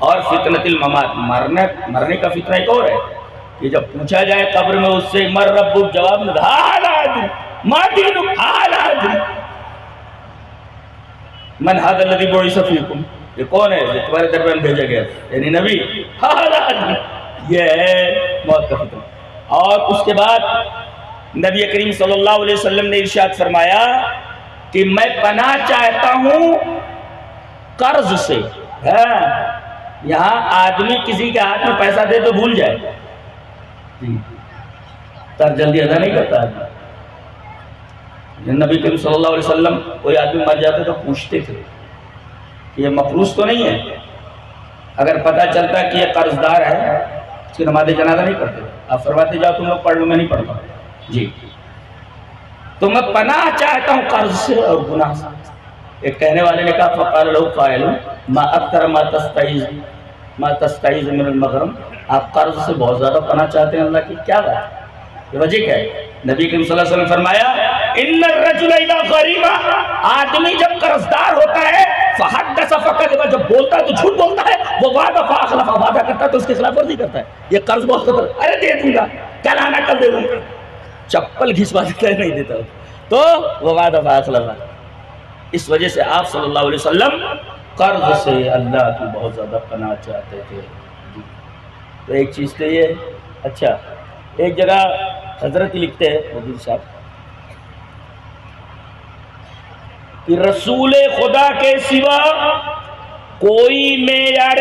اور فتنۃ الممات، مرنے کا فتنہ ایک اور ہے کہ جب پوچھا جائے قبر میں اس سے مر ربک، جواب میں ما دینک، من ھذا الذی بعث فیکم، یہ کون ہے جو تمہارے درمیان بھیجا گیا، یعنی نبی، یہ ہے موت کا فتنہ۔ اور اس کے بعد نبی کریم صلی اللہ علیہ وسلم نے ارشاد فرمایا کہ میں پناہ چاہتا ہوں قرض سے۔ یہاں آدمی کسی کے ہاتھ میں پیسہ دے تو بھول جائے، قرض جلدی ادا نہیں کرتا آدمی۔ نبی کریم صلی اللہ علیہ وسلم کوئی آدمی مر جاتا تو پوچھتے تھے کہ یہ مفروض تو نہیں ہے، اگر پتہ چلتا کہ یہ قرض دار ہے اس کی نماز جنازہ نہیں کرتے، آپ فرماتے جاؤ تم لوگ پڑھ لو، میں نہیں پڑھتا جی۔ تو میں پناہ چاہتا ہوں قرض سے اور گناہ سے۔ ایک کہنے والے نے کہا فقال له قائل ما اکثر ما تستعیذ من المغرم، آپ قرض سے بہت زیادہ پناہ چاہتے ہیں اللہ کی، کیا بات ہے، یہ وجہ کیا ہے؟ نبی کریم صلی اللہ علیہ وسلم فرمایا ان الرجل اذا غریم، آدمی جب قرض دار ہوتا ہے فحدث فکذب، جب بولتا ہے تو جھوٹ بولتا ہے، وہ وعدہ فاخلف، وعدہ کرتا ہے تو اس کے خلاف ورزی کرتا ہے۔ یہ قرض بہت خطر، ارے دے دوں گا، کل آنا کل دے دوں گا، چپل گھسوا دیتا ہے نہیں دیتا تو وہ وعدہ فاخلف۔ اس وجہ سے آپ صلی اللہ علیہ وسلم قرض سے اللہ کی بہت زیادہ پناہ چاہتے تھے۔ تو ایک چیز تو یہ، اچھا ایک جگہ حضرت لکھتے ہیں مدیر صاحب کہ رسول خدا کے سوا کوئی معیار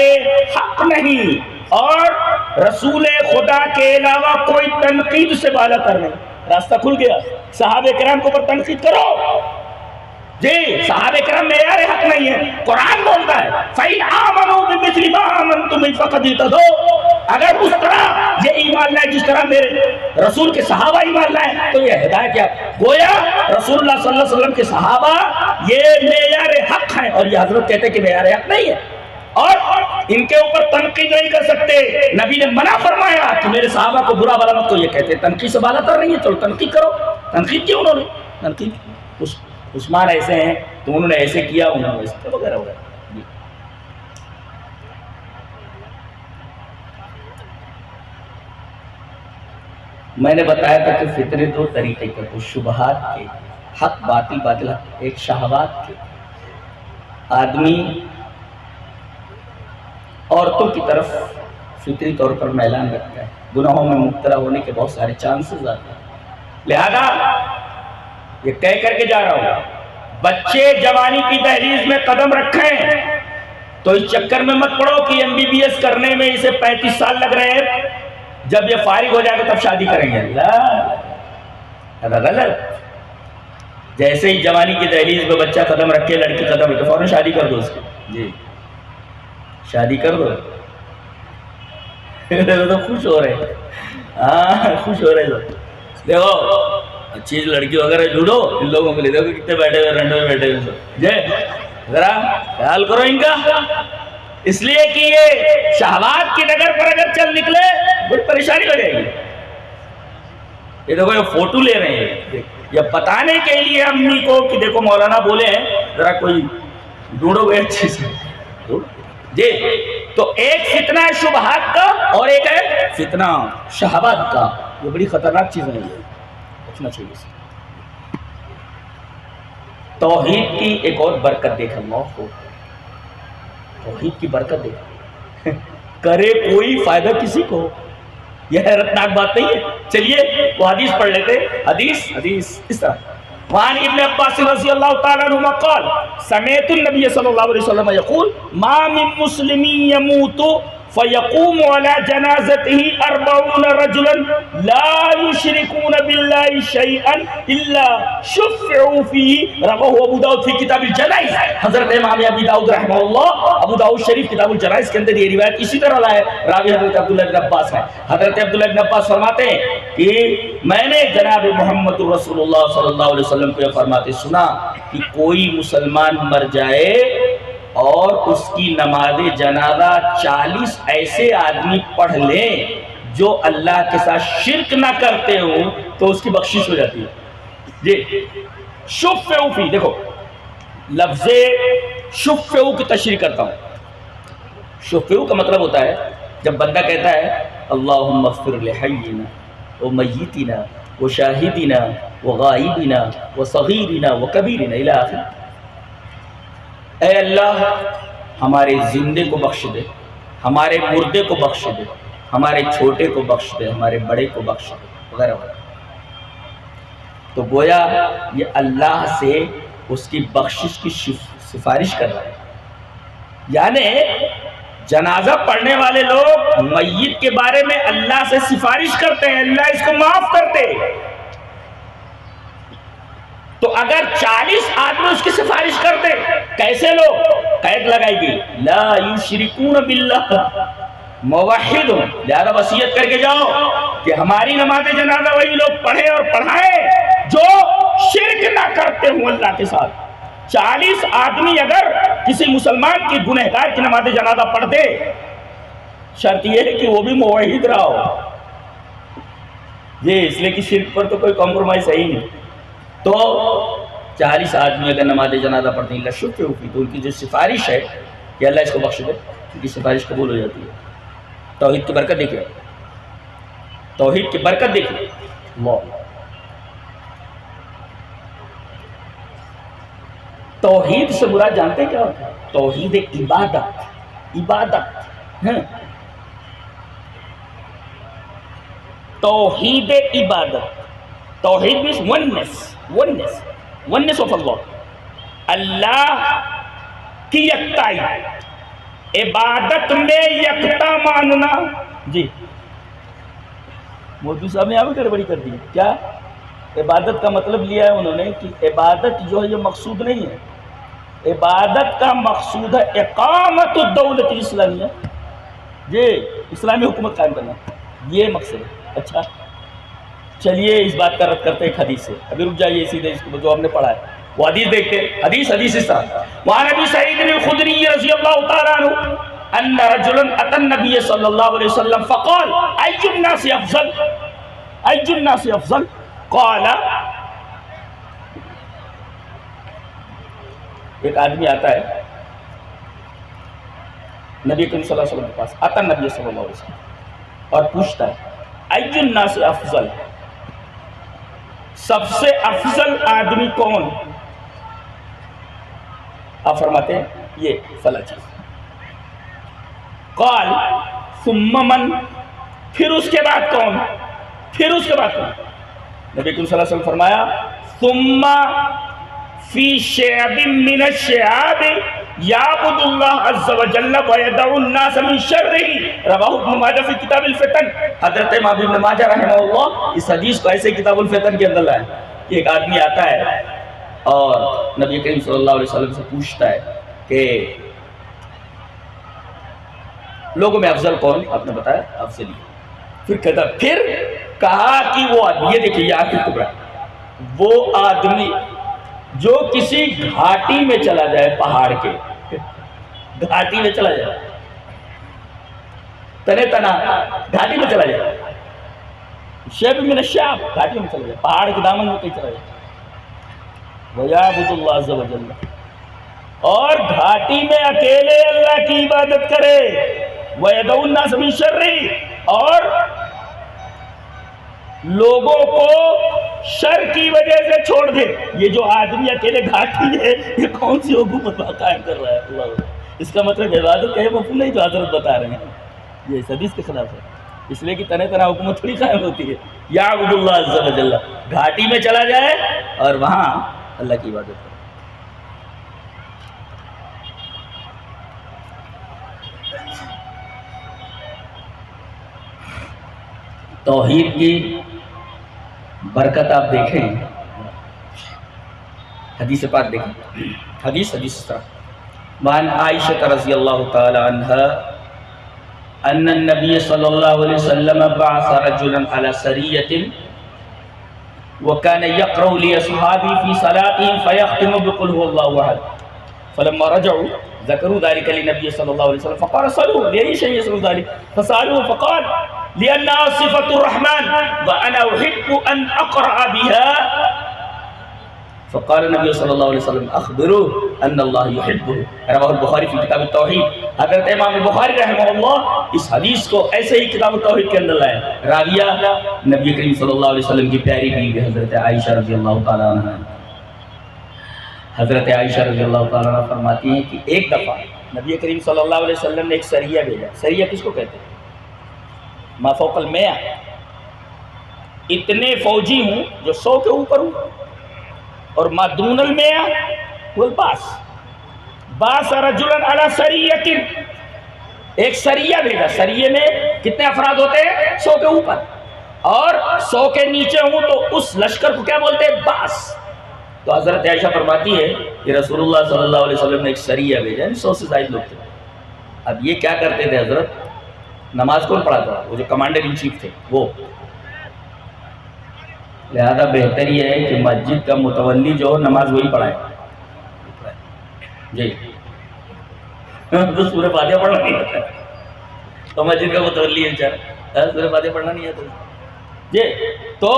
حق نہیں، اور رسول خدا کے علاوہ کوئی تنقید سے بالا تر نہیں۔ راستہ کھل گیا، صحابہ کرام کے اوپر تنقید کرو جی، صحابہ کرام معیار حق نہیں ہے، قرآن بولتا ہے فَإِنْ آمَنُوا بِمِثْلِ مَا آمَنْتُمْ بِهِ فَقَدِ اهْتَدَوْا، اگر اس طرح یہ ایمان لائے جس طرح میرے رسول کے صحابہ ایمان لائے تو یہ ہدایت کیا، گویا رسول اللہ صلی اللہ علیہ وسلم کے صحابہ یہ معیار حق ہیں، اور یہ حضرت کہتے ہیں کہ معیار حق نہیں ہے اور ان کے اوپر تنقید نہیں کر سکتے۔ نبی نے منع فرمایا کہ میرے صحابہ کو برا بلا مت، تو یہ کہتے ہیں تنقید سے بالا تر نہیں ہے، چلو تنقید کرو۔ تنقید کیوں انہوں نے تنقید، عثمان ایسے ہیں تو انہوں نے ایسے کیا، انہوں نے ایسے کیا وغیرہ وغیرہ۔ میں نے بتایا تھا کہ فطرے دو طریقے کے، کچھ شبہات کے، حق باطل، باطل حق، ایک شہوات کے۔ آدمی عورتوں کی طرف فطری طور پر میلان رکھتا ہے، گناہوں میں مبتلا ہونے کے بہت سارے چانسز آتے ہیں، لہذا یہ کہہ کر کے جا رہا ہوں بچے جوانی کی دہلیز میں قدم رکھیں تو اس چکر میں مت پڑو کہ MBBS کرنے میں اسے 35 سال لگ رہے ہیں، جب یہ فارغ ہو جائے گا تب شادی کریں گے، اللہ غلط۔ جیسے ہی جوانی کی دہلیز میں بچہ قدم رکھے، لڑکی قدم رکھے، فوراً شادی کر دو اس کی، جی شادی کر دو۔ تو خوش ہو رہے، ہاں خوش ہو رہے، دیکھو اچھی لڑکی وغیرہ ڈھونڈو، ان لوگوں کے لیے دیکھو کتنے بیٹھے ہوئے، رنڈے میں بیٹھے ہوئے، جی ذرا خیال کرو ان کا، اس لیے کہ یہ شہوات کی ڈگر پر اگر چل نکلے بڑی پریشانی ہو جائے گی۔ یہ دیکھو یہ فوٹو لے رہے ہیں، یہ بتانے کے لیے امی کو کہ دیکھو مولانا بولے ہیں ذرا کوئی ڈھونڈو گے اچھی سے جی۔ تو ایک فتنہ ہے شبہات کا اور ایک ہے فتنہ شہوات کا، یہ بڑی خطرناک چیز ہے، بچنا چاہیے اسے۔ توحید کی ایک اور برکت دیکھ اللہ کو، توحید کی برکت دیکھ، کرے کوئی فائدہ کسی کو، یہ حیرتناک بات نہیں ہے۔ چلیے وہ حدیث پڑھ لیتے، حدیث اس طرح، وعن ابن عباس رضی اللہ تعالیٰ عنہما قال سمعت النبی صلی اللہ علیہ وسلم یقول ما من مسلم يموت فَيَقُومُ عَلَى جَنَازَتِهِ 40 رَجُلًا لَا يُشْرِكُونَ بِاللَّهِ شَيْئًا إِلَّا شُفِّعُوا فِيهِ رواہ ابو داؤد فی کتاب الجنائز. حضرت امام ابی داؤد رحمہ اللہ ابو داؤد شریف کتاب الجنائز کے اندر یہ روایت اسی طرح لائے. راوی حضرت عبداللہ بن عباس ہے. حضرت عبداللہ بن عباس فرماتے ہیں کہ میں نے جناب محمد رسول اللہ صلی اللہ علیہ وسلم کو یہ فرماتے سنا کہ کوئی مسلمان مر جائے اور اس کی نماز جنازہ 40 ایسے آدمی پڑھ لیں جو اللہ کے ساتھ شرک نہ کرتے ہوں تو اس کی بخشش ہو جاتی ہے. جی شفعوا فی، دیکھو لفظ شفعوا کی تشریح کرتا ہوں. شفعوا کا مطلب ہوتا ہے جب بندہ کہتا ہے اللہم اغفر لحینا ومیتنا وشاہدنا وغائبنا وصغیرنا وکبیرنا الی آخر. اے اللہ ہمارے زندے کو بخش دے، ہمارے مردے کو بخش دے، ہمارے چھوٹے کو بخش دے، ہمارے بڑے کو بخش دے، وغیرہ وغیرہ. تو گویا یہ اللہ سے اس کی بخشش کی سفارش کر رہا ہے. یعنی جنازہ پڑھنے والے لوگ میت کے بارے میں اللہ سے سفارش کرتے ہیں اللہ اس کو معاف کرتے. تو اگر 40 آدمی اس کی سفارش کرتے کیسے لوگ؟ قید لگائی گئی لا یشرکون باللہ موحد، لہذا وصیت کر کے جاؤ کہ ہماری نماز جنازہ وہی لوگ پڑھیں اور پڑھائیں جو شرک نہ کرتے ہوں اللہ کے ساتھ. 40 آدمی اگر کسی مسلمان کی گنہگار کی نماز جنازہ پڑھ دے شرط یہ ہے کہ وہ بھی موحد رہا ہو. یہ اس لیے کہ شرک پر تو کوئی کمپرومائز ہے ہی نہیں. تو 40 آدمی اگر نماز جنازہ پڑھتے ہیں اللہ شکر ہوتی تو ان کی جو سفارش ہے کہ اللہ اس کو بخش دے ان کی سفارش قبول ہو جاتی ہے. توحید کی برکت دیکھیں، توحید کی برکت دیکھیں. توحید سے مراد جانتے ہیں کیا ہوتا ہے؟ توحید عبادت، عبادت توحید عبادت. توحید means oneness of Allah. اللہ کی یکتائی، عبادت میں یکتا ماننا. جی مودی صاحب نے یہاں بھی گڑبڑی کر دی. کیا عبادت کا مطلب لیا ہے انہوں نے کہ عبادت جو ہے یہ مقصود نہیں ہے. عبادت کا مقصود ہے اقامت الدولت الاسلامیہ. جی اسلامی حکومت قائم کرنا، یہ مقصد ہے. اچھا چلیے اس بات کا رد کرتے ایک حدیث سے. ابھی رک جائیے سیدھے اس کو جو ہم نے پڑھا ہے وہ حدیث دیکھتے ہیں. حدیث اس طرح وعن ابی سعید الخدری رضی اللہ تعالی عنہ ان رجلا اتى النبي صلی اللہ علیہ وسلم فقال ای الناس افضل، ای الناس افضل قال. ایک آدمی آتا ہے نبی کریم صلی اللہ علیہ وسلم کے پاس، اتى النبي صلی اللہ علیہ وسلم اور پوچھتا ہے ای الناس افضل، سب سے افضل آدمی کون؟ آپ فرماتے ہیں یہ فلاں چیز. قال ثم من، پھر اس کے بعد کون؟ پھر اس کے بعد کون؟ نبی کریم صلی اللہ علیہ وسلم فرمایا ثم فی شعب من الشعاب یعبد اللہ عز وجل ویدع الناس من شرہ. رواہ ابن ماجہ فی کتاب الفتن. حضرت امام ابن ماجہ رحمہ اللہ اس حدیث کو ایسے کتاب الفتن کے اندر لائے کہ ایک آدمی آتا ہے اور نبی کریم صلی اللہ علیہ وسلم سے پوچھتا ہے کہ لوگوں میں افضل کون؟ آپ نے بتایا افضل ہی. پھر کہتا پھر کہا کہ وہ آدمی، یہ دیکھیے یہ آخر کبرا، وہ آدمی جو کسی گھاٹی میں چلا جائے، پہاڑ کے گھاٹی میں چلا جائے، تنے تنا گھاٹی میں چلا جائے، شیب من الشعب گھاٹی میں چلا جائے، پہاڑ کے دامن میں کہیں چلا جائے، وَيَعْبُدُ اللَّهَ عَزَّ وَجَلَّ، اور گھاٹی میں اکیلے اللہ کی عبادت کرے، وَيَدْعُ النَّاسَ مِن شَرِّهِ، اور لوگوں کو شر کی وجہ سے چھوڑ دے. یہ جو آدمی اکیلے گھاٹی ہے یہ کون سی حکومت قائم کر رہا ہے؟ اللہ، اس کا مطلب عبادت کہے مفہوم نہیں جو حضرت بتا رہے ہیں، یہ اس حدیث کے خلاف ہے. اس لیے کہ تنہ تنہ حکومت تھوڑی قائم ہوتی ہے. یعبد اللہ عز وجل، گھاٹی میں چلا جائے اور وہاں اللہ کی عبادت کرے. توحید کی برکت آپ دیکھیں، حدیث پاک دیکھیں، حدیث وعن عائشہ رضی اللہ تعالی عنہ ان النبی صلی اللہ علیہ وسلم بعث رجلا على سریة وكان يقرأ لأصحابه في صلاتهم فيختم بقل هو الله أحد فلما رجعوا ذكروا ذلك للنبي صلى الله عليه وسلم فقال صلوا لأي شيء يصلوا ذلك فسألوه فقال لأنها صفة الرحمن وأنا أحب أن أقرأ بها فقال النبي صلی اللہ علیہ وسلم اخبروه ان اللہ يحبه رواه البخاری فی کتاب التوحید۔ حضرت امام بخاری رحمہ اللہ اس حدیث کو ایسے ہی کتاب التوحید کے اندر لائے۔ راویہ نبی کریم صلی اللہ علیہ وسلم کی پیاری بیوی حضرت عائشہ رضی اللہ تعالیٰ عنہ۔ حضرت عائشہ رضی اللہ تعالیٰ عنہ فرماتی ہیں کہ ایک دفعہ نبی کریم صلی اللہ علیہ وسلم نے ایک سریہ بھیجا۔ سریہ کس کو کہتے ہیں؟ ما فوق المئہ، اتنے فوجی ہوں جو 100 کے اوپر ہوں، اور ما دون المئہ والباس باس رجلا علی سریۃ، ایک سریہ بھیجا۔ سریے میں کتنے افراد ہوتے ہیں؟ 100 کے اوپر، اور 100 کے نیچے ہوں تو اس لشکر کو کیا بولتے ہیں؟ باس۔ تو حضرت عائشہ فرماتی ہے کہ رسول اللہ صلی اللہ علیہ وسلم نے ایک سریہ بھیجا، یعنی 100 سے زائد لوگ تھے۔ اب یہ کیا کرتے تھے حضرت؟ نماز کون پڑھاتا تھا؟ وہ جو کمانڈر ان چیف تھے وہ۔ لہذا بہتر یہ ہے کہ مسجد کا متولی جو ہو نماز وہی پڑھائے جی۔ تو سورہ فاتحہ پڑھنا نہیں آتا تو مسجد کا متولی ہے بیچارہ، سورہ فاتحہ پڑھنا نہیں آتا جی، تو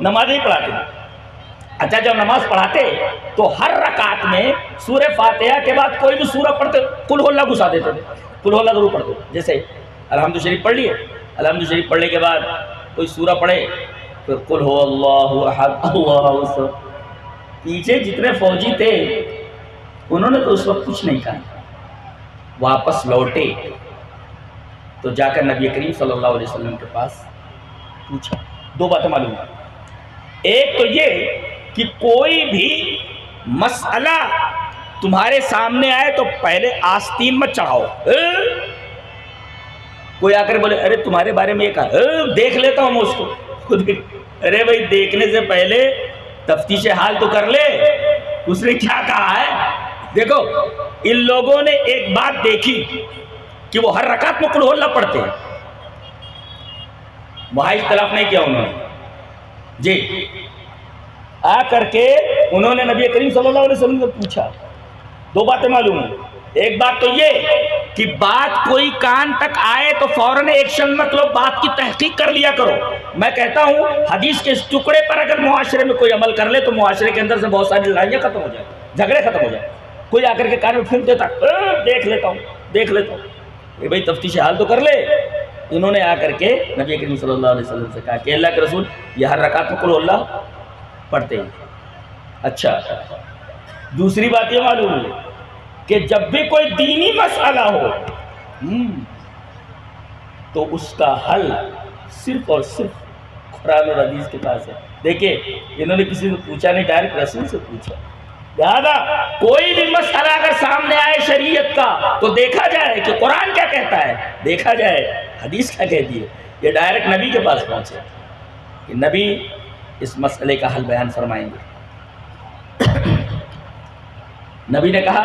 نماز ہی پڑھاتے تھے۔ اچھا جب نماز پڑھاتے تو ہر رکعت میں سورہ فاتحہ کے بعد کوئی بھی سورہ پڑھتے قل هو اللہ گھسا دیتے تھے، قل هو اللہ ضرور پڑھتے، جیسے الحمد شریف پڑھ لیے، الحمد شریف پڑھنے کے بعد کوئی سورہ پڑھے پھر قل هو اللہ احد اللہ الصمد۔ پیچھے جتنے فوجی تھے انہوں نے تو اس وقت کچھ نہیں کہا، واپس لوٹے تو جا کر نبی کریم صلی اللہ علیہ وسلم کے پاس پوچھا۔ دو باتیں معلوم ہیں، ایک تو یہ کہ کوئی بھی مسئلہ تمہارے سامنے آئے تو پہلے آستین مت چڑھاؤ۔ کوئی آ کر بولے ارے تمہارے بارے میں یہ کہا، دیکھ لیتا ہوں میں اس کو خود۔ ارے بھائی دیکھنے سے پہلے تفتیش حال تو کر لے، اس نے کیا کہا ہے۔ دیکھو ان لوگوں نے ایک بات دیکھی کہ وہ ہر رکعت میں قل هو اللہ پڑھتے ہیں، وہاں اختلاف نہیں کیا انہوں نے جی۔ آ کر کے انہوں نے نبی کریم صلی اللہ علیہ وسلم سے پوچھا، دو باتیں معلوم ہیں۔ ایک بات تو یہ کہ بات کوئی کان تک آئے تو فوراً ایکشن مت لو، بات کی تحقیق کر لیا کرو۔ میں کہتا ہوں حدیث کے اس ٹکڑے پر اگر معاشرے میں کوئی عمل کر لے تو معاشرے کے اندر سے بہت ساری لڑائیاں ختم ہو جائیں، جھگڑے ختم ہو جائیں۔ کوئی آ کر کے کان میں پھونک دیتا دیکھ لیتا ہوں، یہ بھائی تفتیش حال تو کر لے۔ انہوں نے آ کر کے نبی کریم صلی اللہ علیہ وسلم سے کہا کہ اللہ کے رسول یہ ہر رکعت میں قل اللہ پڑھتے ہیں۔ اچھا دوسری بات یہ معلوم ہے کہ جب بھی کوئی دینی مسئلہ ہو تو اس کا حل صرف اور صرف قرآن اور حدیث کے پاس ہے۔ دیکھیں انہوں نے کسی سے پوچھا نہیں، ڈائریکٹ رسول سے پوچھا۔ لہذا کوئی بھی مسئلہ اگر سامنے آئے شریعت کا تو دیکھا جائے کہ قرآن کیا کہتا ہے، دیکھا جائے حدیث کیا کہتی ہے۔ یہ ڈائریکٹ نبی کے پاس پہنچے کہ نبی اس مسئلے کا حل بیان فرمائیں گے۔ نبی نے کہا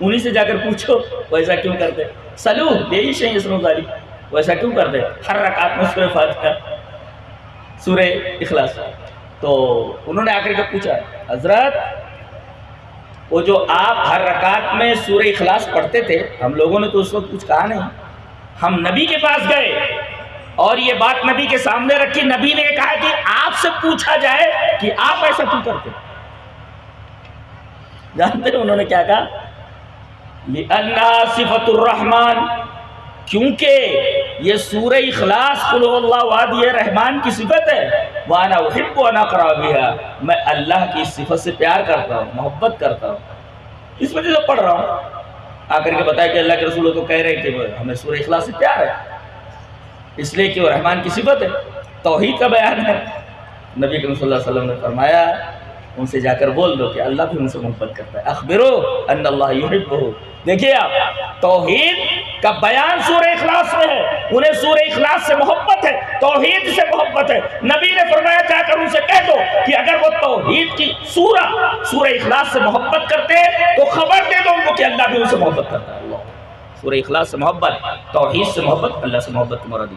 انہی سے جا کر پوچھو ویسا کیوں کرتے، سلو یہی شیء یسلو ذالک، ویسا کیوں کرتے ہر رکعت میں سورہ فاتحہ سورہ اخلاص۔ تو انہوں نے آ کر کے پوچھا حضرت وہ جو آپ ہر رکعت میں سورہ اخلاص پڑھتے تھے، ہم لوگوں نے تو اس وقت کچھ کہا نہیں، ہم نبی کے پاس گئے اور یہ بات نبی کے سامنے رکھی، نبی نے کہا کہ آپ سے پوچھا جائے کہ آپ ایسا کیوں کرتے۔ جانتے ہیں انہوں نے کیا کہا؟ لِأَنَّا صِفَةُ الرَّحْمَانِ، کیونکہ یہ سورہ اخلاص قل هو اللہ احد یہ رحمان کی صفت ہے، وَأَنَا أُحِبُّ أَنْ أَقْرَأَ بِهَا، میں اللہ کی صفت سے پیار کرتا ہوں، محبت کرتا ہوں، اس وجہ سے پڑھ رہا ہوں۔ آ کر کے بتایا کہ اللہ کے رسول تو کہہ رہے کہ ہمیں سورہ اخلاص سے پیار ہے، اس لیے کہ وہ رحمان کی صفت ہے، توحید کا بیان ہے۔ نبی کریم صلی اللہ علیہ وسلم نے فرمایا ان سے جا کر بول دو کہ اللہ بھی ان سے محبت کرتا ہے، اخبرو ان اللہ یحبہ۔ دیکھیے آپ توحید کا بیان سورہ اخلاص میں ہے، انہیں سورہ اخلاص سے محبت ہے، توحید سے محبت ہے. نبی نے فرمایا جا کر ان سے کہہ دو کہ اگر وہ توحید کی سورہ اخلاص سے محبت کرتے ہیں تو خبر دے دو ان کو کہ اللہ بھی ان سے محبت کرتا ہے. اللہ سورہ اخلاص سے محبت، توحید سے محبت، اللہ سے محبت مرادی.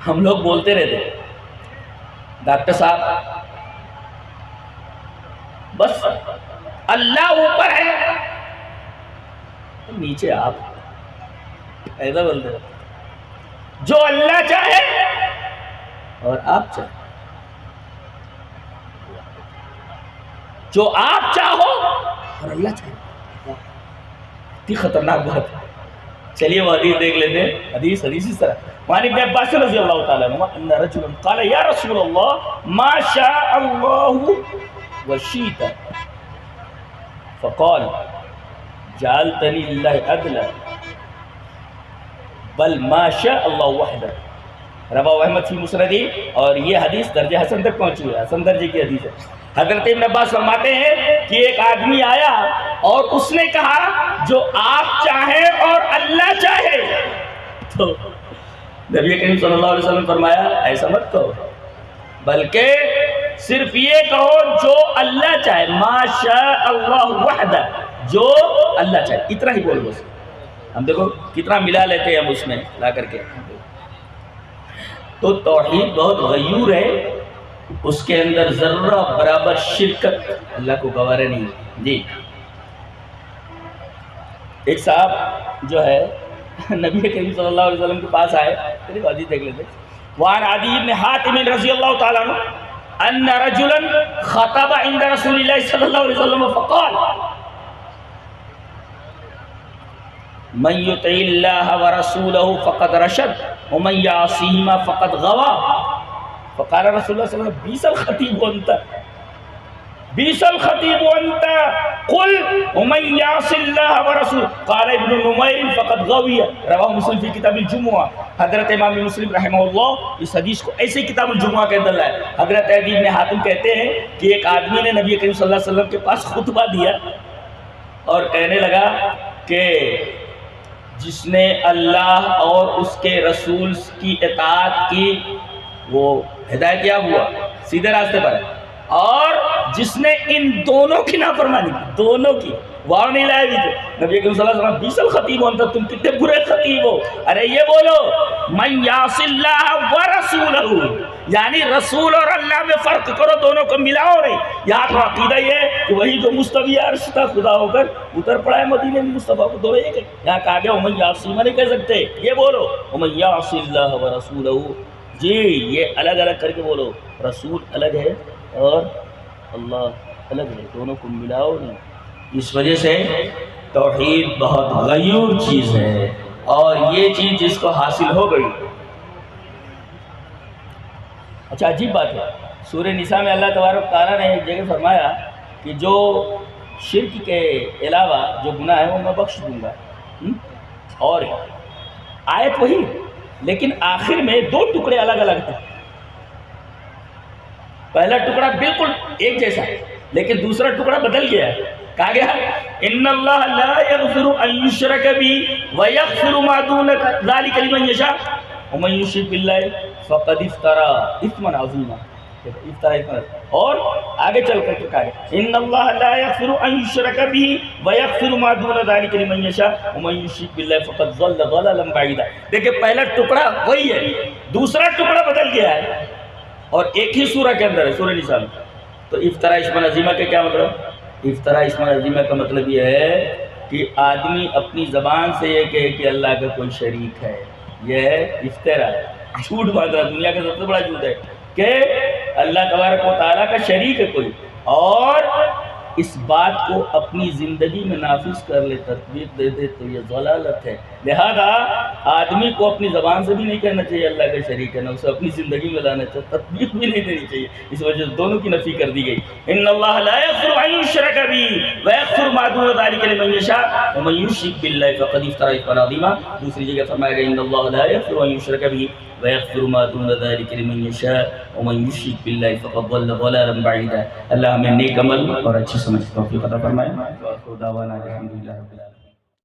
ہم لوگ بولتے رہتے ڈاکٹر صاحب بس اللہ اوپر ہے نیچے آپ، ایسا بولتے رہتے. جو اللہ چاہے اور آپ چاہے، جو آپ چاہو اور اللہ چاہے. اتنی خطرناک بات ہے. چلیے وہ حدیث دیکھ لیتے ہیں. حدیث اس طرح وعن ابن عباس رضی اللہ تعالی عنہ ان رجلا قال یا رسول اللہ ما شاء اللہ وشئت فقال جعلتنی اللہ عدلا بل ما شاء اللہ وحدہ. رواہ احمد فی مسندی، اور یہ حدیث درجہ حسن تک پہنچی ہے، حسن درجے کی حدیث ہے. حضرت ابن عباس فرماتے ہیں کہ ایک آدمی آیا اور اس نے کہا جو آپ چاہیں اور اللہ چاہے. تو نبی کریم صلی اللہ علیہ وسلم فرمایا ایسا مت کہو، بلکہ صرف یہ کہو جو اللہ چاہے، ما شاء اللہ وحدہ، جو اللہ چاہے، اتنا ہی بول بس. ہم دیکھو کتنا ملا لیتے ہیں ہم اس میں لا کر کے. تو توحید بہت غیور ہے، اس کے اندر ذرہ برابر شرکت اللہ کو گوارا نہیں. جی ایک صاحب جو ہے نبی کریم صلی اللہ علیہ وسلم کے پاس آئے. چلیے حدیث دیکھ لیتے. وعن عدی بن حاتم رضی اللہ تعالیٰ عنہ ان رجلا خطب عند رسول اللہ صلی اللہ علیہ وسلم فقال من یطع اللہ ورسولہ فقد رشد ومن یعصیہما فقد غوا. فقال رسول اللہ صلی اللہ علیہ وسلم بیس الخطیب انت بیس الخطیب انت قل ومن یعص اللہ ورسول قال ابن نمیر فقد غوی. رواہ مسلم فی کتاب الجمعہ. حضرت امام مسلم رحمہ اللہ اس حدیث کو ایسے کتاب الجمعہ کے اندر لائے. حضرت عدی بن حاتم کہتے ہیں کہ ایک آدمی نے نبی کریم صلی اللہ علیہ وسلم کے پاس خطبہ دیا اور کہنے لگا کہ جس نے اللہ اور اس کے رسول کی اطاعت کی وہ ہدایت یاب ہوا، سیدھے راستے پر ہے. اور جس نے ان دونوں کی نافرمانی کی، دونوں کی واو نہیں لائے بھی. تو نبی کریم صلی اللہ علیہ وسلم بیس الخطیب انت، تم کتنے برے خطیب ہو. ارے یہ بولو من یعص اللہ ورسولہ، یعنی رسول اور اللہ میں فرق کرو، دونوں کو ملاؤ نہیں. یہاں تو عقیدہ یہ ہے کہ وہی جو مستوی عرش تھا خدا ہو کر اتر پڑا ہے مدینے میں مصطفیٰ کو دو ایک ہے. یہاں کہا گیا ومن یعص، نہیں کہہ سکتے. یہ بولو ومن یعص اللہ ورسولہ. جی یہ الگ الگ کر کے بولو، رسول الگ ہے اور اللہ الگ ہے، دونوں کو ملاؤ نہیں. اس وجہ سے توحید بہت غیور چیز ہے، اور یہ چیز جس کو حاصل ہو گئی. اچھا عجیب بات ہے، سورہ نساء میں اللہ تبارک تعالیٰ نے ایک جگہ فرمایا کہ جو شرک کے علاوہ جو گناہ ہے وہ میں بخش دوں گا. اور آیت وہی، لیکن آخر میں دو ٹکڑے الگ الگ تھے. پہلا ٹکڑا بالکل ایک جیسا ہے، لیکن دوسرا ٹکڑا بدل گیا ہے. کہا گیا ان اللہ لا یغفر ان یشرک بہ ویغفر ما دون ذلک لمن یشاء ومن یشرک باللہ فقد افترى اثما عظیما. اور آگے چل کر کے کہا گیا ان اللہ لا یغفر ان یشرک بہ ویغفر ما دون ذلک لمن یشاء ومن یشرک باللہ فقد ضل ضلالا بعیدا. دیکھیں پہلا ٹکڑا وہی ہے، دوسرا ٹکڑا بدل گیا ہے، اور ایک ہی سورہ کے اندر ہے، سورہ نساء میں. تو افطرا اسم عظیمہ کا کیا مطلب؟ افطرا اسم عظیمہ کا مطلب یہ ہے کہ آدمی اپنی زبان سے یہ کہے کہ اللہ کا کوئی شریک ہے. یہ ہے افطرا، جھوٹ باندھنا. دنیا کا سب سے بڑا جھوٹ ہے کہ اللہ تبارک و تعالیٰ کا شریک ہے کوئی، اور اس بات کو اپنی زندگی میں نافذ کر لے، تطبیق دے دے، تو یہ ضلالت ہے. لہذا آدمی کو اپنی زبان سے بھی نہیں کہنا چاہیے اللہ کا شریک ہے، نہ اسے اپنی زندگی میں لانا چاہیے، تطبیق بھی نہیں دینی چاہیے. اس وجہ سے دونوں کی نفی کر دی گئی. ان اللہ لا یغفر ان یشرک بہ ویغفر ما دون ذلک لمن یشاء ومن یشرک باللہ فقد افتری اثما عظیما. دوسری جگہ فرمایا گیا ان اللہ لا یغفر ان یشرک بہ ویغفر ما دون ذلک لمن یشاء ومن یشرک باللہ فقد ضل ضلالا بعیدا. اللہ ہمیں نیک عمل اور اچھی سمجھ توفیق عطا فرمائے. دعوانا الحمدللہ رب العالمین.